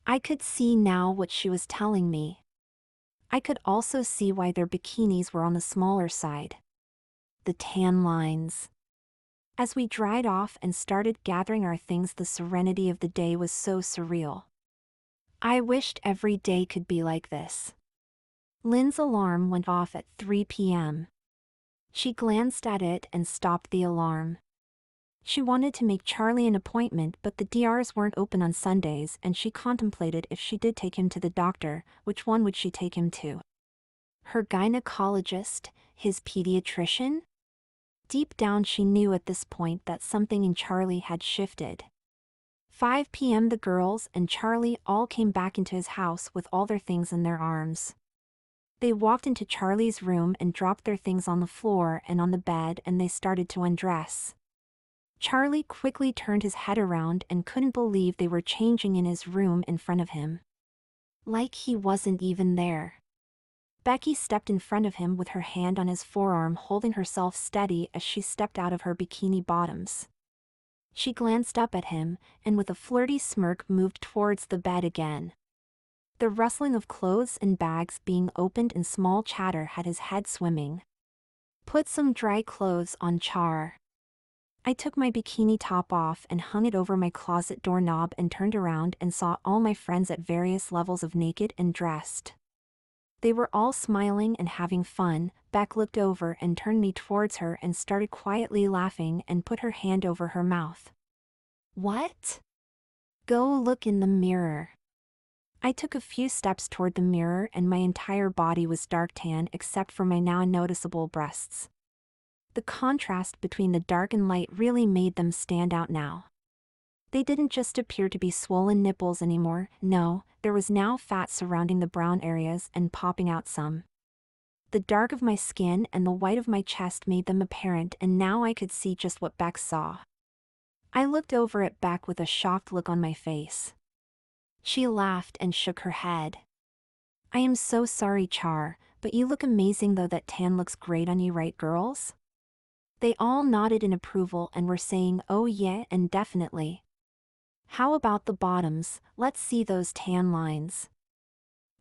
I could see now what she was telling me. I could also see why their bikinis were on the smaller side. The tan lines. As we dried off and started gathering our things, the serenity of the day was so surreal. I wished every day could be like this. Lynn's alarm went off at 3 p.m. She glanced at it and stopped the alarm. She wanted to make Charlie an appointment, but the DRs weren't open on Sundays and she contemplated if she did take him to the doctor, which one would she take him to? Her gynecologist, his pediatrician? Deep down she knew at this point that something in Charlie had shifted. 5 p.m. the girls and Charlie all came back into his house with all their things in their arms. They walked into Charlie's room and dropped their things on the floor and on the bed and they started to undress. Charlie quickly turned his head around and couldn't believe they were changing in his room in front of him. Like he wasn't even there. Becky stepped in front of him with her hand on his forearm, holding herself steady as she stepped out of her bikini bottoms. She glanced up at him, and with a flirty smirk moved towards the bed again. The rustling of clothes and bags being opened and small chatter had his head swimming. Put some dry clothes on, Char. I took my bikini top off and hung it over my closet doorknob and turned around and saw all my friends at various levels of naked and dressed. They were all smiling and having fun. Beck looked over and turned me towards her and started quietly laughing and put her hand over her mouth. What? Go look in the mirror. I took a few steps toward the mirror and my entire body was dark tan except for my now noticeable breasts. The contrast between the dark and light really made them stand out now. They didn't just appear to be swollen nipples anymore, no, there was now fat surrounding the brown areas and popping out some. The dark of my skin and the white of my chest made them apparent, and now I could see just what Beck saw. I looked over at Beck with a shocked look on my face. She laughed and shook her head. I am so sorry, Char, but you look amazing though. That tan looks great on you, right, girls? They all nodded in approval and were saying, oh yeah, and definitely. How about the bottoms? Let's see those tan lines.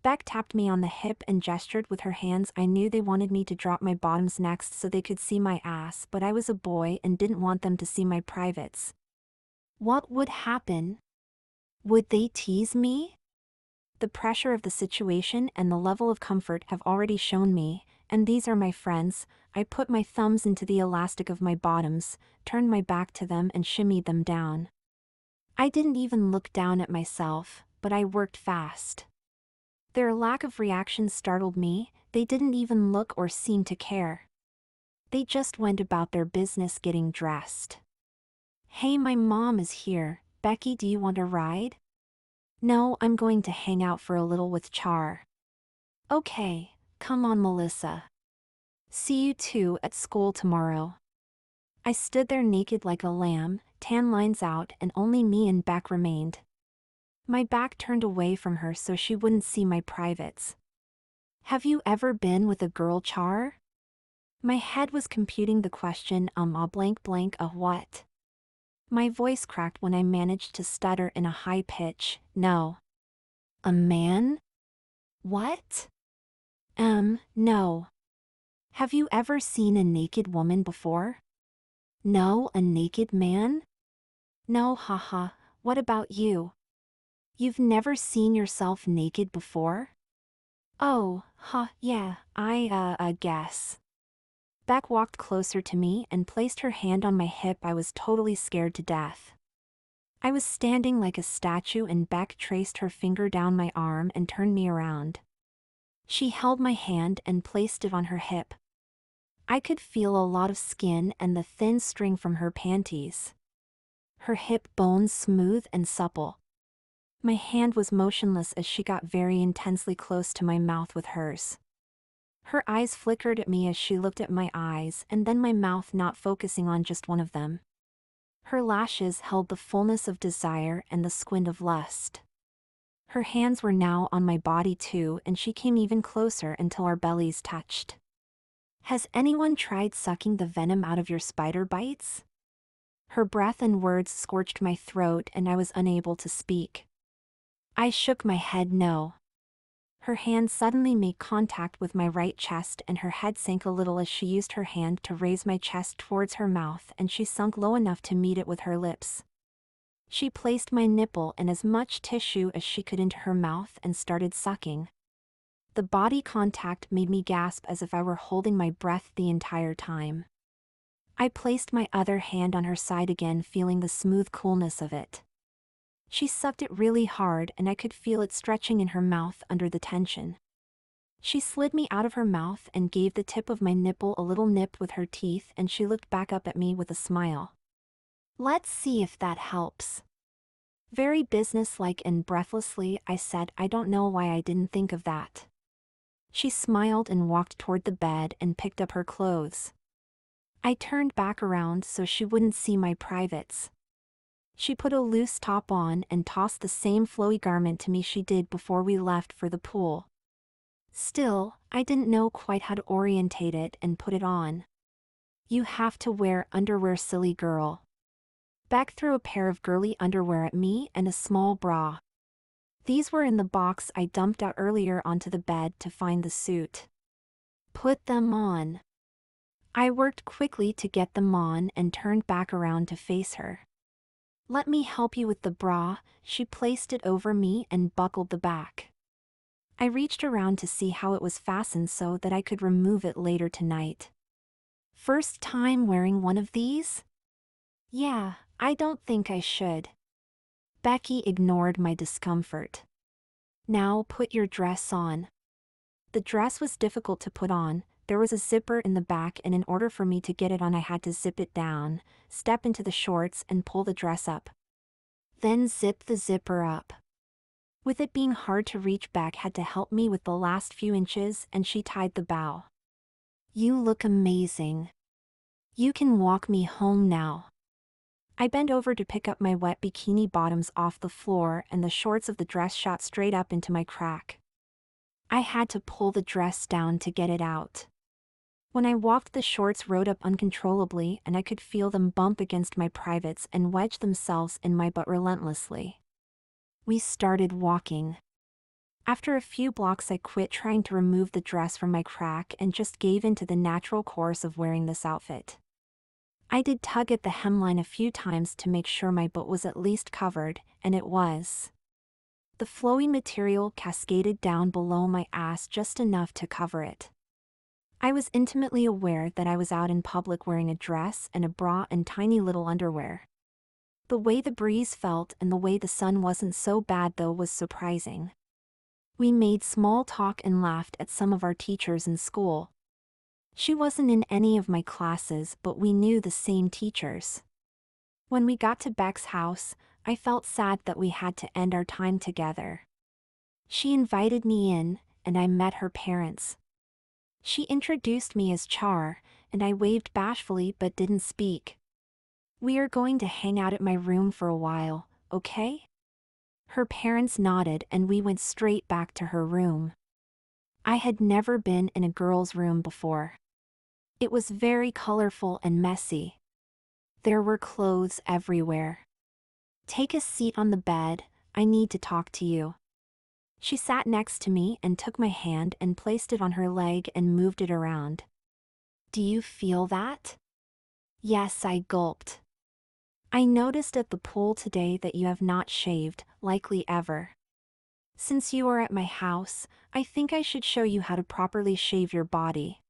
Beck tapped me on the hip and gestured with her hands. I knew they wanted me to drop my bottoms next so they could see my ass, but I was a boy and didn't want them to see my privates. What would happen? Would they tease me? The pressure of the situation and the level of comfort have already shown me, and these are my friends. I put my thumbs into the elastic of my bottoms, turned my back to them and shimmied them down. I didn't even look down at myself, but I worked fast. Their lack of reaction startled me. They didn't even look or seem to care. They just went about their business getting dressed. Hey, my mom is here. Becky, do you want a ride? No, I'm going to hang out for a little with Char. Okay, come on, Melissa. See you two at school tomorrow. I stood there naked like a lamb, tan lines out, and only me and Beck remained. My back turned away from her so she wouldn't see my privates. Have you ever been with a girl, Char? My head was computing the question, what? My voice cracked when I managed to stutter in a high pitch, no. A man? What? No. Have you ever seen a naked woman before? No, a naked man? No, haha, what about you? You've never seen yourself naked before? Oh, yeah, I guess. Beck walked closer to me and placed her hand on my hip. I was totally scared to death. I was standing like a statue and Beck traced her finger down my arm and turned me around. She held my hand and placed it on her hip. I could feel a lot of skin and the thin string from her panties. Her hip bones smooth and supple. My hand was motionless as she got very intensely close to my mouth with hers. Her eyes flickered at me as she looked at my eyes and then my mouth, not focusing on just one of them. Her lashes held the fullness of desire and the squint of lust. Her hands were now on my body too, and she came even closer until our bellies touched. Has anyone tried sucking the venom out of your spider bites? Her breath and words scorched my throat and I was unable to speak. I shook my head no. Her hand suddenly made contact with my right chest and her head sank a little as she used her hand to raise my chest towards her mouth and she sunk low enough to meet it with her lips. She placed my nipple and as much tissue as she could into her mouth and started sucking. The body contact made me gasp as if I were holding my breath the entire time. I placed my other hand on her side again, feeling the smooth coolness of it. She sucked it really hard and I could feel it stretching in her mouth under the tension. She slid me out of her mouth and gave the tip of my nipple a little nip with her teeth and she looked back up at me with a smile. Let's see if that helps. Very businesslike and breathlessly I said, I don't know why I didn't think of that. She smiled and walked toward the bed and picked up her clothes. I turned back around so she wouldn't see my privates. She put a loose top on and tossed the same flowy garment to me she did before we left for the pool. Still, I didn't know quite how to orientate it and put it on. You have to wear underwear, silly girl. Beck threw a pair of girly underwear at me and a small bra. These were in the box I dumped out earlier onto the bed to find the suit. Put them on. I worked quickly to get them on and turned back around to face her. Let me help you with the bra. She placed it over me and buckled the back. I reached around to see how it was fastened so that I could remove it later tonight. First time wearing one of these? Yeah, I don't think I should. Becky ignored my discomfort. Now put your dress on. The dress was difficult to put on. There was a zipper in the back and in order for me to get it on I had to zip it down, step into the shorts and pull the dress up. Then zip the zipper up. With it being hard to reach, Beck had to help me with the last few inches and she tied the bow. You look amazing. You can walk me home now. I bent over to pick up my wet bikini bottoms off the floor and the shorts of the dress shot straight up into my crack. I had to pull the dress down to get it out. When I walked, the shorts rode up uncontrollably and I could feel them bump against my privates and wedge themselves in my butt relentlessly. We started walking. After a few blocks I quit trying to remove the dress from my crack and just gave in to the natural course of wearing this outfit. I did tug at the hemline a few times to make sure my butt was at least covered, and it was. The flowy material cascaded down below my ass just enough to cover it. I was intimately aware that I was out in public wearing a dress and a bra and tiny little underwear. The way the breeze felt and the way the sun wasn't so bad though was surprising. We made small talk and laughed at some of our teachers in school. She wasn't in any of my classes, but we knew the same teachers. When we got to Beck's house, I felt sad that we had to end our time together. She invited me in, and I met her parents. She introduced me as Char, and I waved bashfully but didn't speak. We are going to hang out at my room for a while, okay? Her parents nodded and we went straight back to her room. I had never been in a girl's room before. It was very colorful and messy. There were clothes everywhere. Take a seat on the bed, I need to talk to you. She sat next to me and took my hand and placed it on her leg and moved it around. Do you feel that? Yes, I gulped. I noticed at the pool today that you have not shaved, likely ever. Since you are at my house, I think I should show you how to properly shave your body.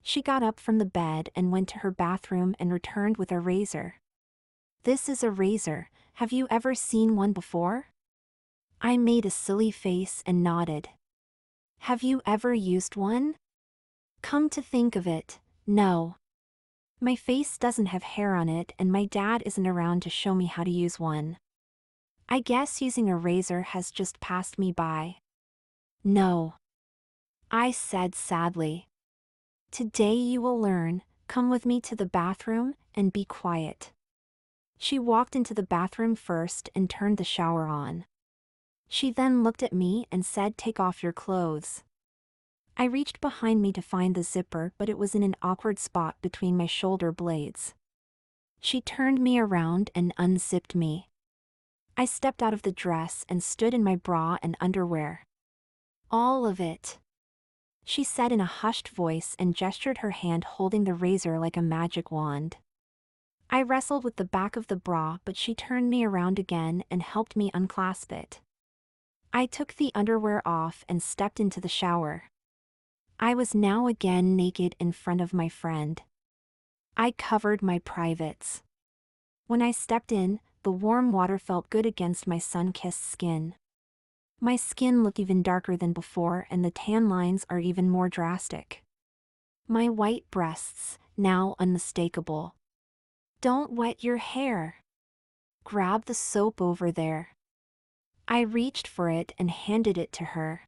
She got up from the bed and went to her bathroom and returned with a razor. This is a razor, have you ever seen one before? I made a silly face and nodded. Have you ever used one? Come to think of it, no. My face doesn't have hair on it and my dad isn't around to show me how to use one. I guess using a razor has just passed me by. No. I said sadly. Today you will learn, come with me to the bathroom and be quiet. She walked into the bathroom first and turned the shower on. She then looked at me and said, take off your clothes. I reached behind me to find the zipper, but it was in an awkward spot between my shoulder blades. She turned me around and unzipped me. I stepped out of the dress and stood in my bra and underwear. All of it. She said in a hushed voice and gestured her hand holding the razor like a magic wand. I wrestled with the back of the bra, but she turned me around again and helped me unclasp it. I took the underwear off and stepped into the shower. I was now again naked in front of my friend. I covered my privates. When I stepped in, the warm water felt good against my sun-kissed skin. My skin looked even darker than before and the tan lines are even more drastic. My white breasts, now unmistakable. Don't wet your hair. Grab the soap over there. I reached for it and handed it to her.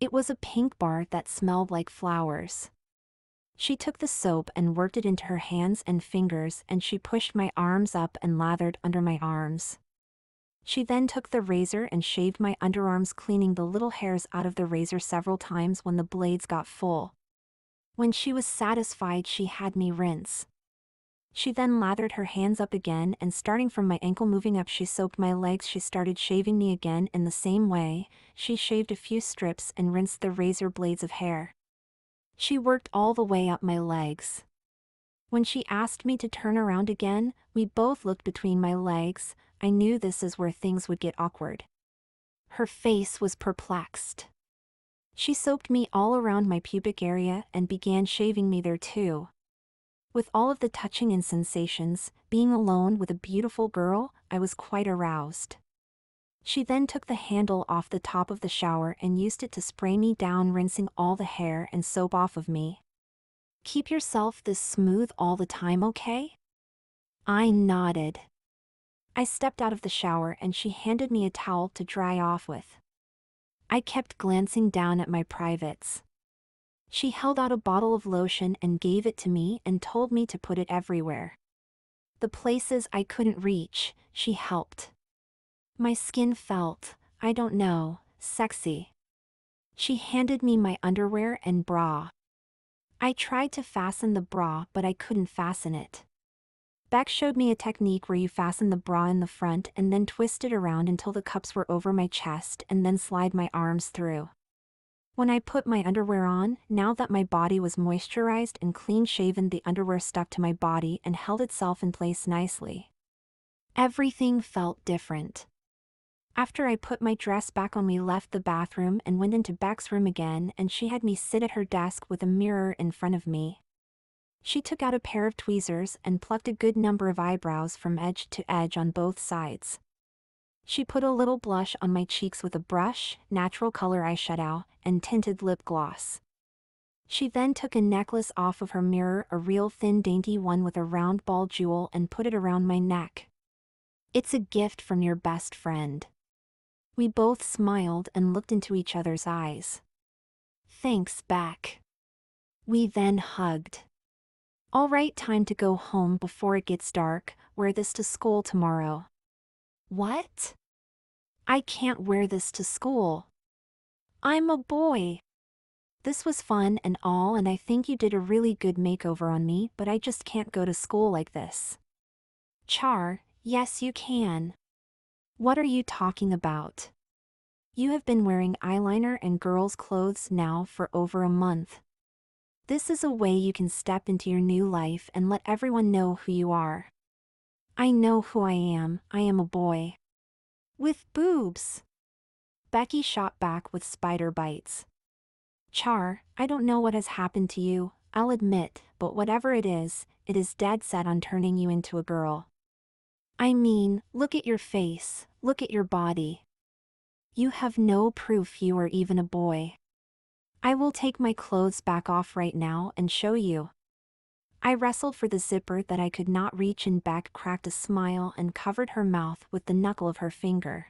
It was a pink bar that smelled like flowers. She took the soap and worked it into her hands and fingers and she pushed my arms up and lathered under my arms. She then took the razor and shaved my underarms, cleaning the little hairs out of the razor several times when the blades got full. When she was satisfied, she had me rinse. She then lathered her hands up again and starting from my ankle moving up she soaked my legs. She started shaving me again in the same way. She shaved a few strips and rinsed the razor blades of hair. She worked all the way up my legs. When she asked me to turn around again, we both looked between my legs. I knew this is where things would get awkward. Her face was perplexed. She soaked me all around my pubic area and began shaving me there too. With all of the touching and sensations, being alone with a beautiful girl, I was quite aroused. She then took the handle off the top of the shower and used it to spray me down, rinsing all the hair and soap off of me. Keep yourself this smooth all the time, okay? I nodded. I stepped out of the shower and she handed me a towel to dry off with. I kept glancing down at my privates. She held out a bottle of lotion and gave it to me and told me to put it everywhere. The places I couldn't reach, she helped. My skin felt, I don't know, sexy. She handed me my underwear and bra. I tried to fasten the bra but I couldn't fasten it. Beck showed me a technique where you fasten the bra in the front and then twist it around until the cups were over my chest and then slide my arms through. When I put my underwear on, now that my body was moisturized and clean-shaven, the underwear stuck to my body and held itself in place nicely. Everything felt different. After I put my dress back on, we left the bathroom and went into Beck's room again, and she had me sit at her desk with a mirror in front of me. She took out a pair of tweezers and plucked a good number of eyebrows from edge to edge on both sides. She put a little blush on my cheeks with a brush, natural color eyeshadow, and tinted lip gloss. She then took a necklace off of her mirror, a real thin dainty one with a round ball jewel, and put it around my neck. It's a gift from your best friend. We both smiled and looked into each other's eyes. Thanks, Beck. We then hugged. All right, time to go home before it gets dark. Wear this to school tomorrow. What? I can't wear this to school. I'm a boy. This was fun and all, and I think you did a really good makeover on me, but I just can't go to school like this. Char, yes you can. What are you talking about? You have been wearing eyeliner and girls' clothes now for over a month. This is a way you can step into your new life and let everyone know who you are. I know who I am a boy. With boobs. Becky shot back with spider bites. Char, I don't know what has happened to you, I'll admit, but whatever it is dead set on turning you into a girl. I mean, look at your face, look at your body. You have no proof you are even a boy. I will take my clothes back off right now and show you. I wrestled for the zipper that I could not reach and Beck cracked a smile and covered her mouth with the knuckle of her finger.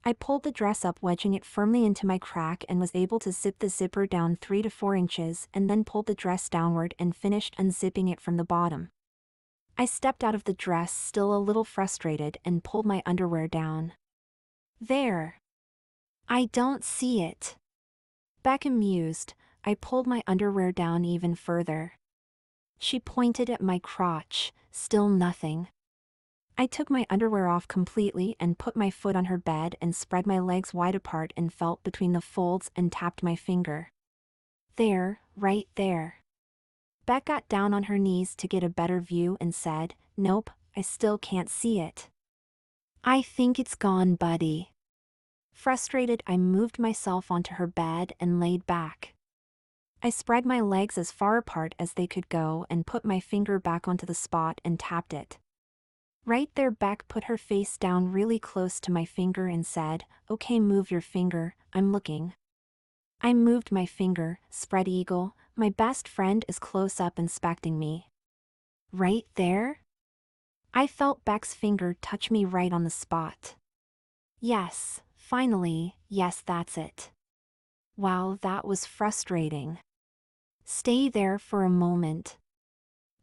I pulled the dress up, wedging it firmly into my crack, and was able to zip the zipper down 3 to 4 inches and then pulled the dress downward and finished unzipping it from the bottom. I stepped out of the dress still a little frustrated and pulled my underwear down. There. I don't see it. Beck mused. I pulled my underwear down even further. She pointed at my crotch, still nothing. I took my underwear off completely and put my foot on her bed and spread my legs wide apart and felt between the folds and tapped my finger. There, right there. Beck got down on her knees to get a better view and said, "Nope, I still can't see it." "I think it's gone, buddy." Frustrated, I moved myself onto her bed and laid back. I spread my legs as far apart as they could go and put my finger back onto the spot and tapped it. Right there, Beck put her face down really close to my finger and said, "Okay, move your finger, I'm looking." I moved my finger, spread eagle, my best friend is close up inspecting me. Right there? I felt Beck's finger touch me right on the spot. Yes, finally, yes, that's it. Wow, that was frustrating. Stay there for a moment.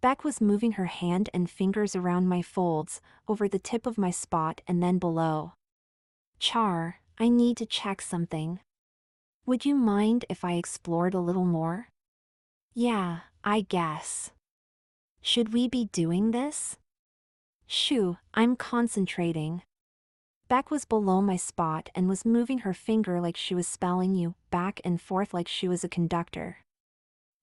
Beck was moving her hand and fingers around my folds, over the tip of my spot and then below. Char, I need to check something. Would you mind if I explored a little more? Yeah, I guess. Should we be doing this? Shoo, I'm concentrating. Beck was below my spot and was moving her finger like she was spelling you, back and forth like she was a conductor.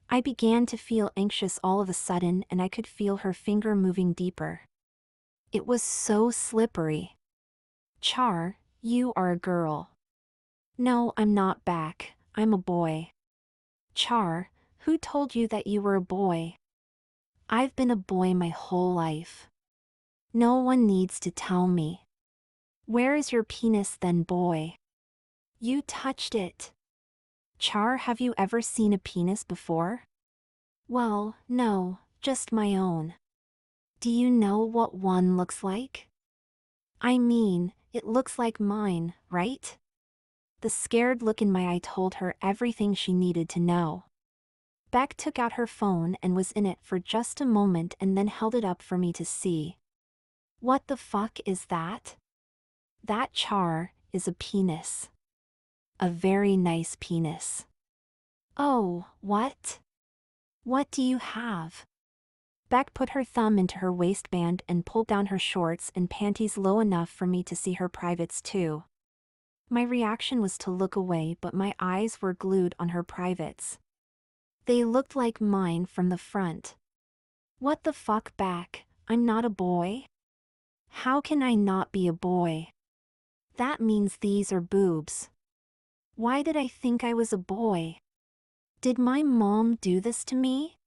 I began to feel anxious all of a sudden and I could feel her finger moving deeper. It was so slippery. Char, you are a girl. No, I'm not, Beck, I'm a boy. Char, who told you that you were a boy? I've been a boy my whole life. No one needs to tell me. Where is your penis then, boy? You touched it. Char, have you ever seen a penis before? Well, no, just my own. Do you know what one looks like? I mean, it looks like mine, right? The scared look in my eye told her everything she needed to know. Beck took out her phone and was in it for just a moment and then held it up for me to see. What the fuck is that? That, Char, is a penis. A very nice penis. Oh, what? What do you have? Beck put her thumb into her waistband and pulled down her shorts and panties low enough for me to see her privates too. My reaction was to look away, but my eyes were glued on her privates. They looked like mine from the front. What the fuck, Beck? I'm not a boy? How can I not be a boy? That means these are boobs. Why did I think I was a boy? Did my mom do this to me?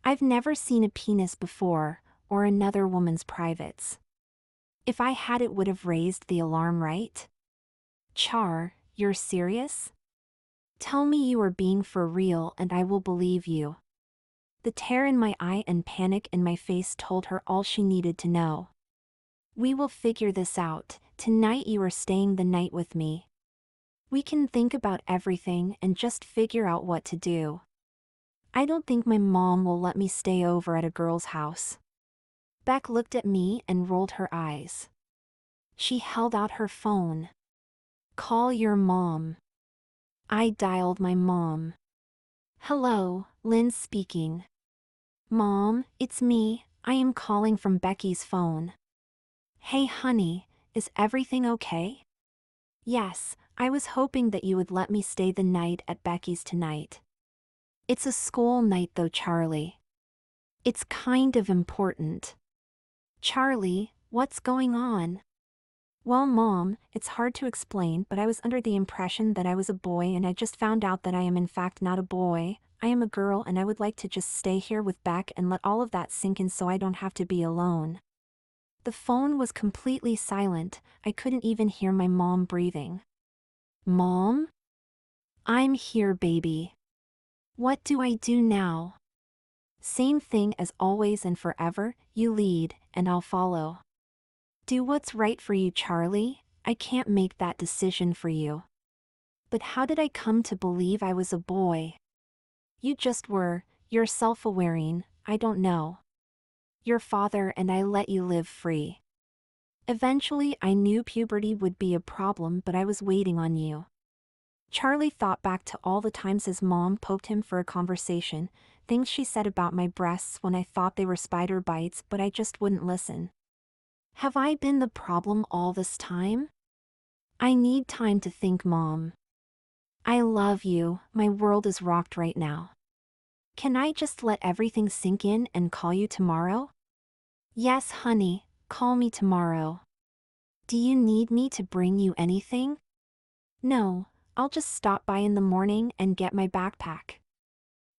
I've never seen a penis before, or another woman's privates. If I had, it would have raised the alarm, right? Char, you're serious? Tell me you are being for real and I will believe you. The tear in my eye and panic in my face told her all she needed to know. We will figure this out. Tonight you are staying the night with me. We can think about everything and just figure out what to do. I don't think my mom will let me stay over at a girl's house. Beck looked at me and rolled her eyes. She held out her phone. Call your mom. I dialed my mom. Hello, Lynn speaking. Mom, it's me, I am calling from Becky's phone. Hey honey, is everything okay? Yes, I was hoping that you would let me stay the night at Becky's tonight. It's a school night though, Charlie. It's kind of important. Charlie, what's going on? Well, Mom, it's hard to explain, but I was under the impression that I was a boy and I just found out that I am in fact not a boy. I am a girl and I would like to just stay here with Beck and let all of that sink in so I don't have to be alone. The phone was completely silent. I couldn't even hear my mom breathing. Mom? I'm here, baby. What do I do now? Same thing as always and forever, you lead, and I'll follow. Do what's right for you, Charlie. I can't make that decision for you. But how did I come to believe I was a boy? You just were, you're self-awareing, I don't know. Your father and I let you live free. Eventually I knew puberty would be a problem, but I was waiting on you. Charlie thought back to all the times his mom poked him for a conversation, things she said about my breasts when I thought they were spider bites, but I just wouldn't listen. Have I been the problem all this time? I need time to think, Mom. I love you, my world is rocked right now. Can I just let everything sink in and call you tomorrow? Yes, honey, call me tomorrow. Do you need me to bring you anything? No, I'll just stop by in the morning and get my backpack.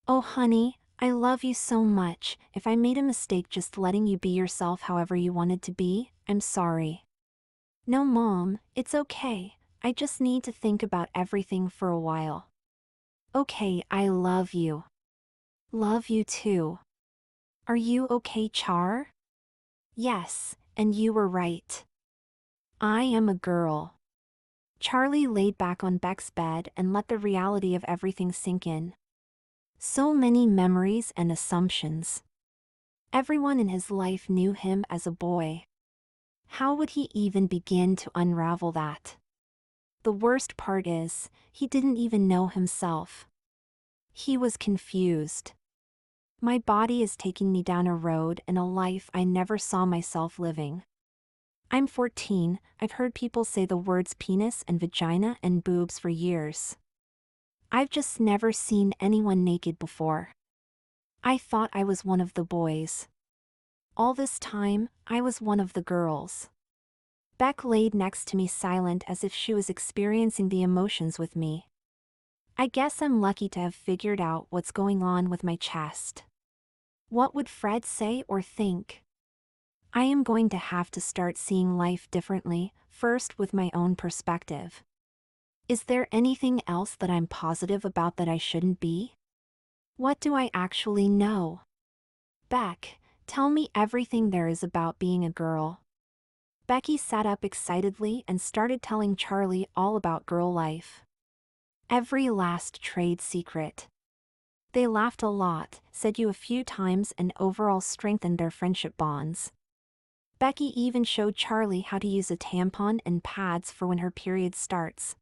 Oh honey, I love you so much. If I made a mistake just letting you be yourself however you wanted to be, I'm sorry. No, Mom, it's okay. I just need to think about everything for a while. Okay, I love you. Love you too. Are you okay, Char? Yes, and you were right. I am a girl. Charlie laid back on Beck's bed and let the reality of everything sink in. So many memories and assumptions. Everyone in his life knew him as a boy. How would he even begin to unravel that? The worst part is, he didn't even know himself. He was confused. My body is taking me down a road and a life I never saw myself living. I'm 14, I've heard people say the words penis and vagina and boobs for years. I've just never seen anyone naked before. I thought I was one of the boys. All this time, I was one of the girls. Beck laid next to me silent as if she was experiencing the emotions with me. I guess I'm lucky to have figured out what's going on with my chest. What would Fred say or think? I am going to have to start seeing life differently, first with my own perspective. Is there anything else that I'm positive about that I shouldn't be? What do I actually know? Beck, tell me everything there is about being a girl. Becky sat up excitedly and started telling Charlie all about girl life. Every last trade secret. They laughed a lot, said you a few times, and overall strengthened their friendship bonds. Becky even showed Charlie how to use a tampon and pads for when her period starts.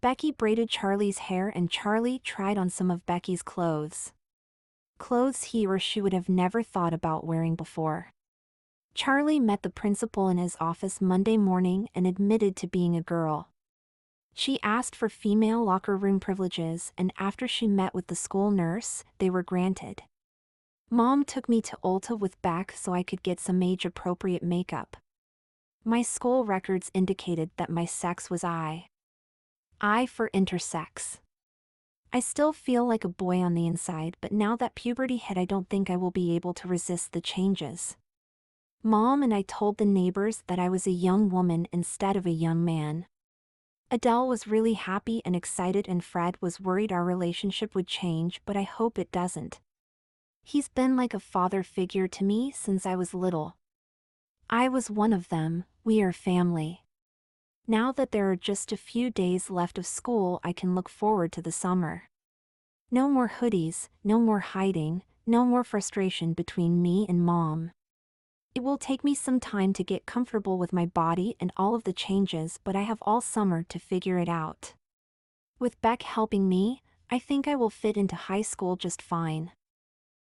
Becky braided Charlie's hair and Charlie tried on some of Becky's clothes. Clothes he or she would have never thought about wearing before. Charlie met the principal in his office Monday morning and admitted to being a girl. She asked for female locker room privileges, and after she met with the school nurse, they were granted. Mom took me to Ulta with Beck so I could get some age-appropriate makeup. My school records indicated that my sex was I. I for intersex. I still feel like a boy on the inside, but now that puberty hit, I don't think I will be able to resist the changes. Mom and I told the neighbors that I was a young woman instead of a young man. Adele was really happy and excited, and Fred was worried our relationship would change, but I hope it doesn't. He's been like a father figure to me since I was little. I was one of them, we are family. Now that there are just a few days left of school, I can look forward to the summer. No more hoodies, no more hiding, no more frustration between me and Mom. It will take me some time to get comfortable with my body and all of the changes, but I have all summer to figure it out. With Beck helping me, I think I will fit into high school just fine.